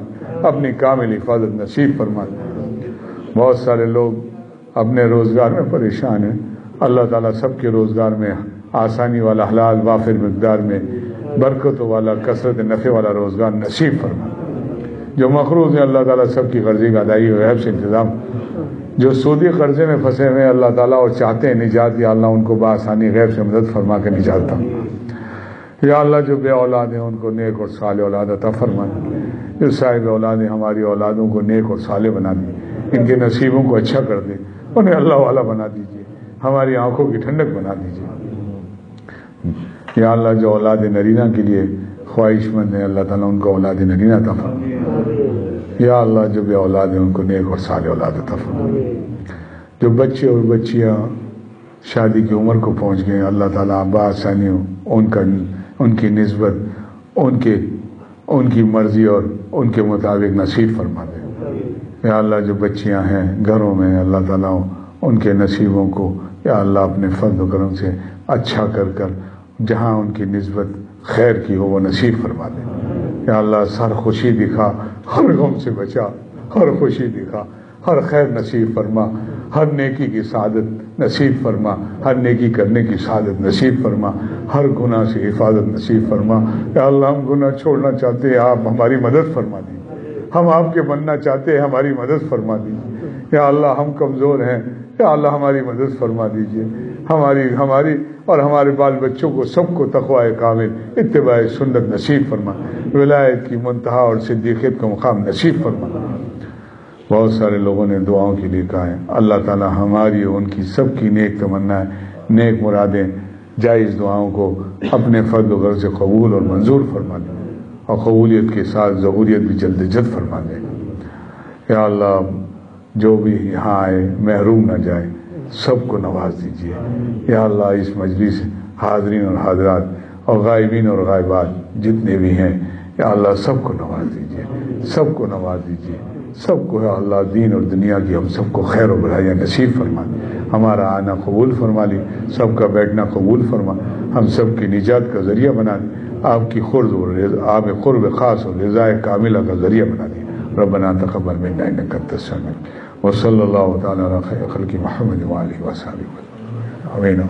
اپنی کامل حفاظت نصیب فرما۔ بہت سارے لوگ اپنے روزگار میں پریشان ہیں، اللہ تعالیٰ سب کے روزگار میں آسانی والا، حلال وافر مقدار میں برکتوں والا، کثرت نفع والا روزگار نصیب فرما۔ جو مقروض ہیں اللہ تعالیٰ سب کی قرضے کا ادائیگی غیب سے انتظام، جو سودی قرضے میں پھنسے ہوئے اللہ تعالیٰ اور چاہتے ہیں نجات، یا اللہ ان کو بآسانی غیب سے مدد فرما کے نجات دے۔ یا اللہ جو بے اولاد ہیں ان کو نیک اور صالح اولاد عطا فرما، جو صاحب اولاد ہیں ہماری اولادوں کو نیک اور صالح بنا دی، ان کے نصیبوں کو اچھا کر دے، انہیں اللہ والا بنا دیجیے، ہماری آنکھوں کی ٹھنڈک بنا دیجیے۔ یا اللہ جو اولاد نرینہ کے لیے خواہش مند ہیں اللہ تعالیٰ ان کو اولاد نرینہ عطا فرما۔ یا اللہ جو بے اولاد ہیں ان کو نیک اور صالح اولاد عطا فرما۔ جو بچے اور بچیاں شادی کی عمر کو پہنچ گئے اللہ تعالیٰ بآسانی ان کی نسبت ان کی مرضی اور ان کے مطابق نصیب فرما دے۔ یا اللہ جو بچیاں ہیں گھروں میں اللہ تعالیٰ ان کے نصیبوں کو یا اللہ اپنے فضل و کرم سے اچھا کر جہاں ان کی نسبت خیر کی ہو وہ نصیب فرما دے۔ یا اللہ ہر خوشی دکھا، ہر غم سے بچا، ہر خوشی دکھا، ہر خیر نصیب فرما، ہر نیکی کی سعادت نصیب فرما، ہر نیکی کرنے کی سعادت نصیب فرما، ہر گناہ سے حفاظت نصیب فرما۔ یا اللہ ہم گناہ چھوڑنا چاہتے ہیں، آپ ہماری مدد فرما دیجیے، ہم آپ کے بننا چاہتے ہیں، ہماری مدد فرما دیجیے۔ یا اللہ ہم کمزور ہیں، یا اللہ ہماری مدد فرما دیجیے، ہماری اور ہمارے بال بچوں کو سب کو تقوی کامل، اتباع سنت نصیب فرما، ولایت کی منتہا اور صدیقیت کا مقام نصیب فرما۔ بہت سارے لوگوں نے دعاؤں کے لیے کہا ہے، اللہ تعالی ہماری اور ان کی سب کی نیک تمنا ہے، نیک مرادیں، جائز دعاؤں کو اپنے فضل و کرم سے قبول اور منظور فرما دے، اور قبولیت کے ساتھ ظہوریت بھی جلد جلد فرما دے۔ یا اللہ جو بھی یہاں آئے محروم نہ جائے، سب کو نواز دیجیے۔ یا اللہ اس مجلس حاضرین اور حاضرات اور غائبین اور غائبات جتنے بھی ہیں یا اللہ سب کو نواز دیجیے، سب کو نواز دیجیے، سب کو یا اللہ دین اور دنیا کی ہم سب کو خیر و بھلائیاں نصیب فرما، ہمارا آنا قبول فرما لی، سب کا بیٹھنا قبول فرما، ہم سب کی نجات کا ذریعہ بنا دی، آپ کی آپ قرب خاص اور رضا کاملہ کا ذریعہ بنا دی۔ ربنا تقبل منا انک انت السمیع وصلی اللہ تعالی علی خیر خلق محمد وآلہ وصحبہ آمین۔